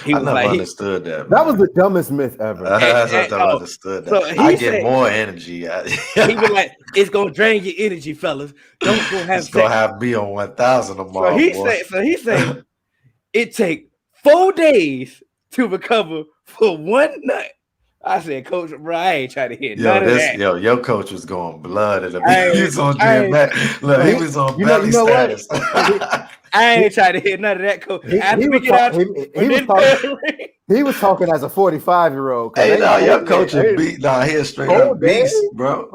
I never understood that. That was the dumbest myth ever. I understood that. So I get more energy. He was like, it's gonna drain your energy, fellas. Don't go have sex. It's gonna have me on 1,000 tomorrow. So he said, it take 4 days to recover for one nut. I said, Coach, bro, I ain't trying to hear none of that. Your coach was going blood in the he was on look, he was on belly status. I ain't trying to hear none of that, Coach. He was talking as a 45-year-old. Hey, no, your coach is beat. No, he a straight up beast, bro.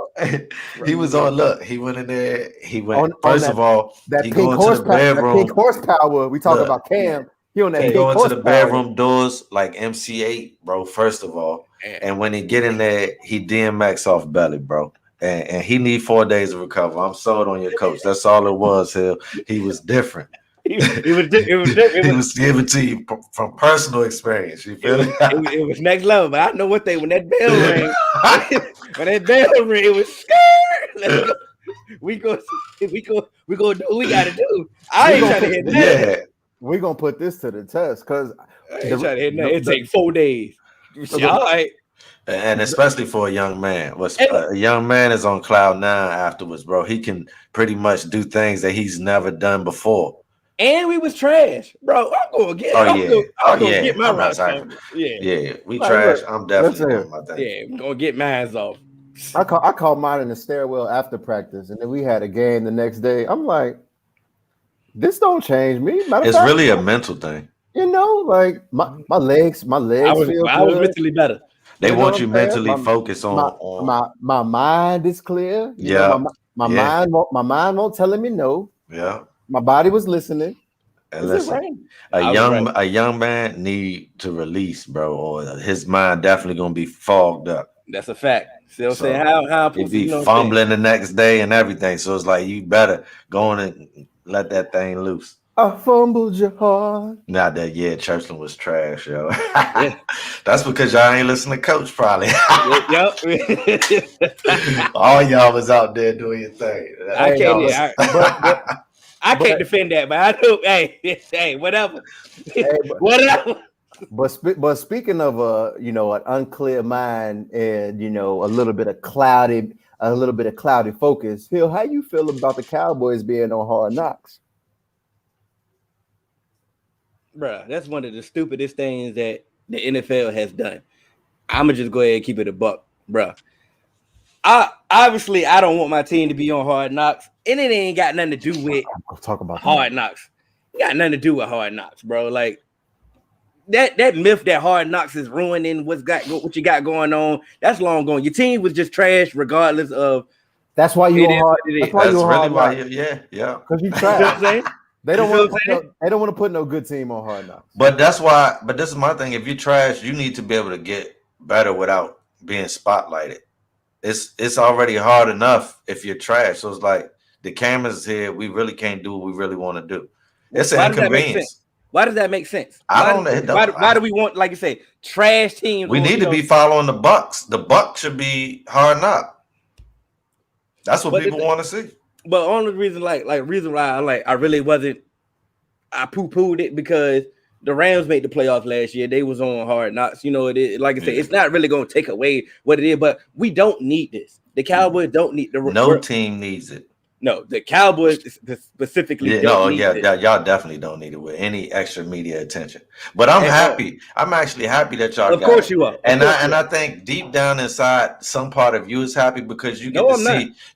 He was on. Look, he went in there. He went. First of all, that he pink horsepower. We talk about Cam. He on that. He going to the bedroom doors like MC8, bro. First of all, and when he get in there, he DMX off belly, bro. And he need 4 days of recovery. I'm sold on your coach. That's all it was. He was different. It was given to you from personal experience. You feel it was next level. But I know when that bell rang, it was scared. We go do what we gotta do. I ain't trying to hit that. Yeah. We're gonna put this to the test because it take 4 days. All right. And especially for a young man. A young man is on cloud 9 afterwards, bro. He can pretty much do things that he's never done before. And we was trash, bro. I'm gonna get. I'm gonna get my rights off. Yeah, we trash. I'm definitely doing my thing. Yeah, I'm gonna get mine off. I called mine in the stairwell after practice, and then we had a game the next day. I'm like, this don't change me. It's really a mental thing. You know, like my legs. I was mentally better. They want you mentally focused on my mind is clear. My mind won't telling me no. Yeah. My body was listening. And listen, a young man need to release, bro, or his mind definitely gonna be fogged up. That's a fact. Still saying how he be fumbling the next day and everything. So it's like you better go on and let that thing loose. I fumbled your heart. Not that, Churchland was trash, yo. That's because y'all ain't listening to Coach, probably. Yep. All y'all was out there doing your thing. I can't defend that, but I know. Hey, whatever. Whatever. But speaking of an unclear mind and a little bit of cloudy focus, Hill, how you feel about the Cowboys being on Hard Knocks? Bruh, that's one of the stupidest things that the NFL has done. I'ma just go ahead and keep it a buck, bruh. I don't want my team to be on Hard Knocks, and it ain't got nothing to do with Hard Knocks. It got nothing to do with Hard Knocks, bro. Like that myth that Hard Knocks is ruining what you got going on. That's long gone. Your team was just trash, regardless of. That's why you on Hard. That's really why. Yeah. Because you trash. You know what I'm saying? They don't want to put no good team on Hard Knocks. But that's why. But this is my thing. If you trash, you need to be able to get better without being spotlighted. It's already hard enough if you're trash. So it's like the cameras here. We really can't do what we really want to do. It's an inconvenience. Why does that make sense? I don't know. Why do we want, like you say, trash teams? We need to be following the Bucks. The Bucks should be Hard Knock. That's what people want to see. But only reason, reason why I really wasn't, I poo-pooed it because the Rams made the playoffs last year. They was on Hard Knocks. Like I said, it's not really going to take away what it is, but we don't need this. The Cowboys don't need no team needs it. No, the Cowboys specifically. Y'all definitely don't need it with any extra media attention. But I'm happy. I'm actually happy that y'all. Of course you are. And I think deep down inside, some part of you is happy because you get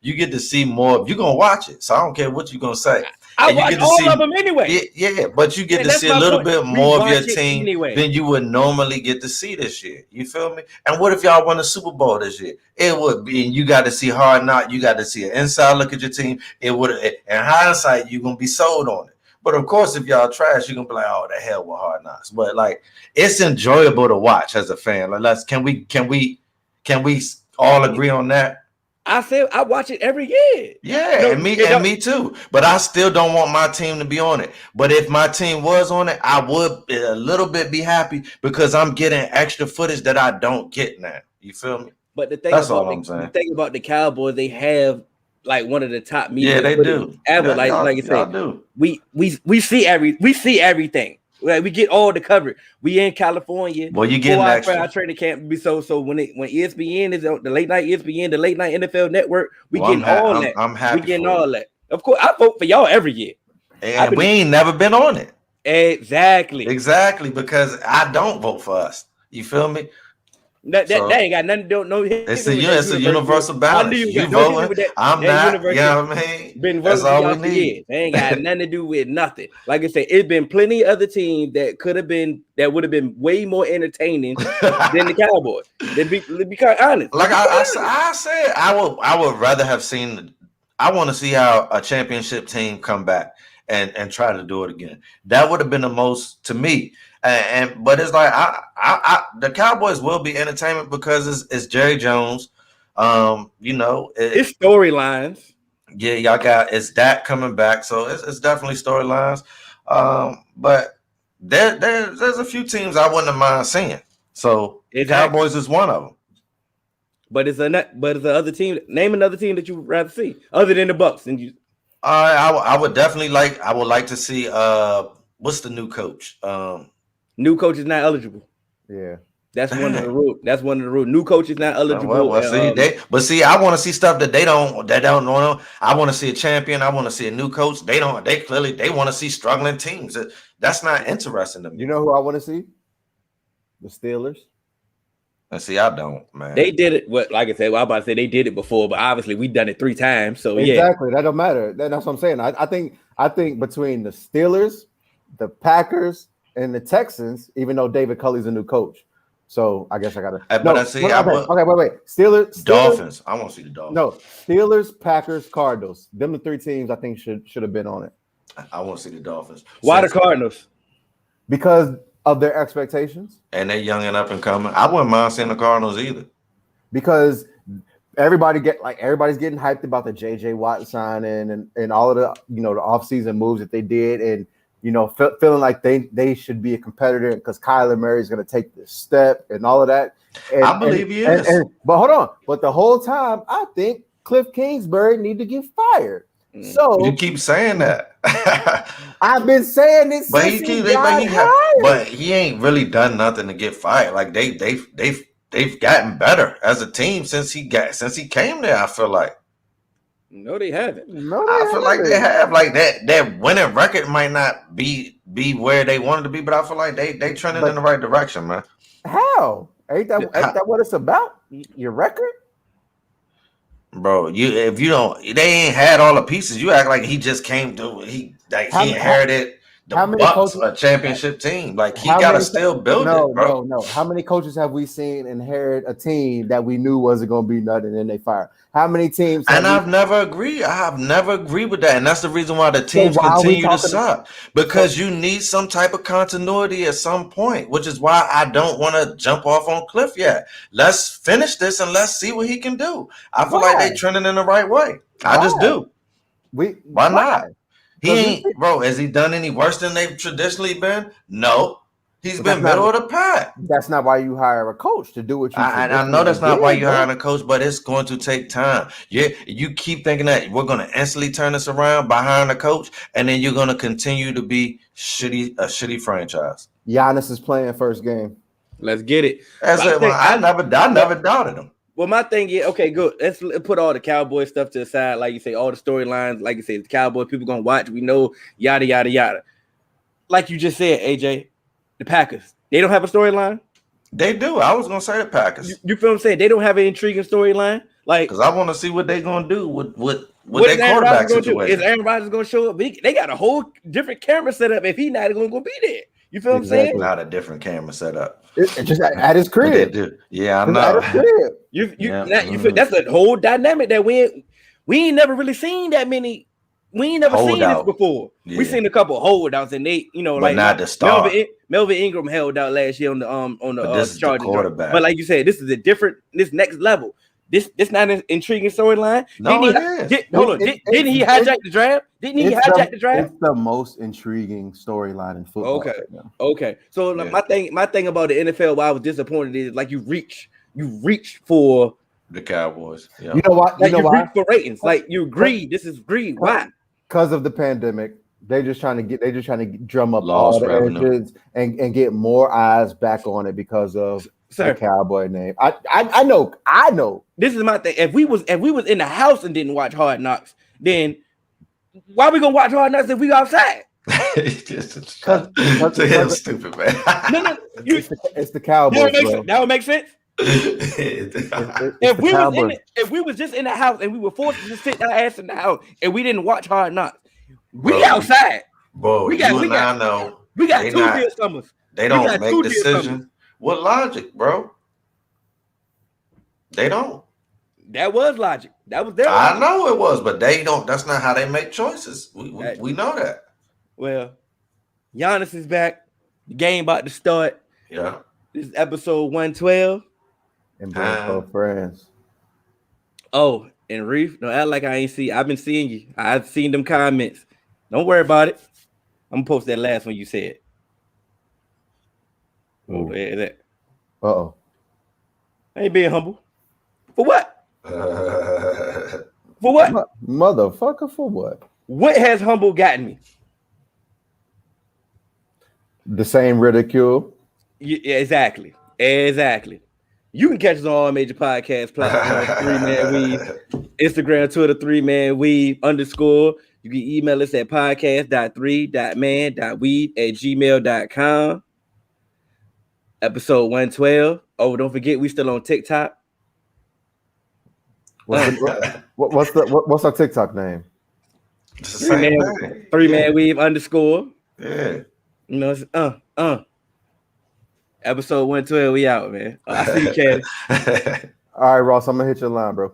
you get to see more. You're gonna watch it, so I don't care what you're gonna say. I watch all of them anyway. Yeah, but you get to see a little bit more of your team than you would normally get to see this year. You feel me? And what if y'all won the Super Bowl this year? It would be, and you got to see Hard Knock. You got to see an inside look at your team. It would, in hindsight, you're gonna be sold on it. But of course, if y'all trash, you're gonna be like, "Oh, the hell with Hard Knocks." But like, it's enjoyable to watch as a fan. Like, can we all agree on that? I said I watch it every year. Yeah, and me too. But I still don't want my team to be on it. But if my team was on it, I would a little bit be happy because I'm getting extra footage that I don't get now. You feel me? But the thing about the Cowboys, they have like one of the top media. Yeah, they do. Ever, like you said, we see everything. Like, we get all the coverage. We in California. Well, you get our training camp. So when ESPN is on the late night ESPN, the late night NFL Network, getting all that. I'm happy. We getting all that. Of course, I vote for y'all every year. And we ain't never been on it. Exactly. Because I don't vote for us. You feel me? That ain't got nothing to do. No, it's a universal balance. You voting, I'm not. You know what I mean? Been That's voting all we for need. years. They ain't got nothing to do with nothing. Like I said, it's been plenty of other teams that would have been way more entertaining than the Cowboys. Let's be quite honest. Like I said, I would rather have seen. I want to see how a championship team come back and try to do it again. That would have been the most to me. But it's like the Cowboys will be entertainment because it's Jerry Jones. It's storylines. Yeah, y'all got it's that coming back, so it's definitely storylines. But there's a few teams I wouldn't mind seeing. So Cowboys is one of them. But it's the other team. Name another team that you would rather see other than the Bucks. And you, I would definitely like. I would like to see. What's the new coach? New coach is not eligible. Yeah, that's one of the rules. That's one of the rules. New coach is not eligible. See, I want to see stuff that they don't know. I want to see a champion. I want to see a new coach. They clearly want to see struggling teams. That's not interesting to me. You know who I want to see? The Steelers. And see, I don't, man. They did it. Like I said, I'm about to say they did it before, but obviously we've done it 3 times. So exactly, that don't matter. That's what I'm saying. I think between the Steelers, the Packers, and the Texans, even though David Culley's a new coach, so I guess I gotta. Wait. Steelers, Dolphins. I want to see the Dolphins. No, Steelers, Packers, Cardinals. Them the 3 teams I think should have been on it. I want to see the Dolphins. Why the Cardinals? Because of their expectations, and they're young and up and coming. I wouldn't mind seeing the Cardinals either, because everybody's getting hyped about the JJ Watt signing and all of the the offseason moves that they did, and feeling like they should be a competitor because Kyler Murray is going to take this step and all of that. And, I believe he is. But hold on. But the whole time, I think Cliff Kingsbury need to get fired. So you keep saying that. I've been saying this, but he ain't really done nothing to get fired. Like they've gotten better as a team since he came there. I feel like. No, they haven't. I feel like they have. Like that winning record might not be where they wanted to be, but I feel like they trending in the right direction, man. How? Ain't that what it's about? Your record? Bro, they ain't had all the pieces. You act like he just came to he inherited the Bucks, a championship team. Like he gotta still build it, bro. No. How many coaches have we seen inherit a team that we knew wasn't gonna be nothing and then they fired? How many teams? I've never agreed. I have never agreed with that, and that's the reason why the teams continue to suck. Because you need some type of continuity at some point, which is why I don't want to jump off on Cliff yet. Let's finish this and let's see what he can do. I feel like they're trending in the right way. I just do. Why not? He ain't, bro. Has he done any worse than they've traditionally been? No. He's been middle of the pack. That's not why you hire a coach to do what you. I know that's not why you hire a coach, but it's going to take time. You keep thinking that we're going to instantly turn this around by hiring a coach, and then you're going to continue to be a shitty franchise. Giannis is playing first game. Let's get it. I never doubted him. Well, my thing is, okay, good. Let's put all the Cowboy stuff to the side. Like you say, all the storylines, like you say, the Cowboy people going to watch. We know, yada, yada, yada. Like you just said, AJ, the Packers, they don't have a storyline? They do. I was going to say the Packers. You feel what I'm saying? They don't have an intriguing storyline? Like, because I want to see what they're going to do with their quarterback situation. Is Aaron Rodgers going to show up? They got a whole different camera setup if he's not going to be there. You feel what I'm saying? Not a different camera setup. It's just at his crib. Yeah, I know. You feel that's a whole dynamic that we ain't never really seen that many. We ain't never seen this before. Yeah. We seen a couple of holdouts, and they, but like not the star. Melvin Ingram held out last year on the Chargers. Quarterback. But like you said, this is this next level. This not an intriguing storyline. No, Didn't he hijack the draft? It's the most intriguing storyline in football. Okay. Right now. Okay. So my thing about the NFL, why I was disappointed is like you reach for the Cowboys. Yeah. You know what? You reach for ratings. Like you agree. This is greed. Why? Because of the pandemic. They're just trying to drum up all the revenues and get more eyes back on it because of the Cowboy name. I know. This is my thing. If we was in the house and didn't watch Hard Knocks, then why we gonna watch Hard Knocks if we outside? Stupid, man. No, it's the Cowboys, bro. That would make sense. If we was just in the house and we were forced to just sit our ass in the house and we didn't watch Hard Knocks, we outside. Bro, we got two deal summers. They don't make decisions with logic, bro. They don't. That was logic. That was their logic. I know it was, but they don't. That's not how they make choices. We know that. Well, Giannis is back. The game about to start. Yeah. This is episode 112. And both friends. Oh, and Reef, don't act like I ain't see. I've been seeing you. I've seen them comments. Don't worry about it. I'm gonna post that last one you said. Oh, that. Uh-oh. I ain't being humble. For what? For what? Motherfucker, for what? What has humble gotten me? The same ridicule. Yeah, exactly. You can catch us on all major podcast platforms, 3Man Weave, Instagram, Twitter, 3Man Weave _. You can email us at podcast.3.man.weave@gmail.com. Episode 112. Oh, don't forget, we still on TikTok. What's our TikTok name? 3Man Weave _. Yeah. You know, it's Episode 112, we out, man. I see you, Ken. All right, Ross, I'm gonna hit your line, bro.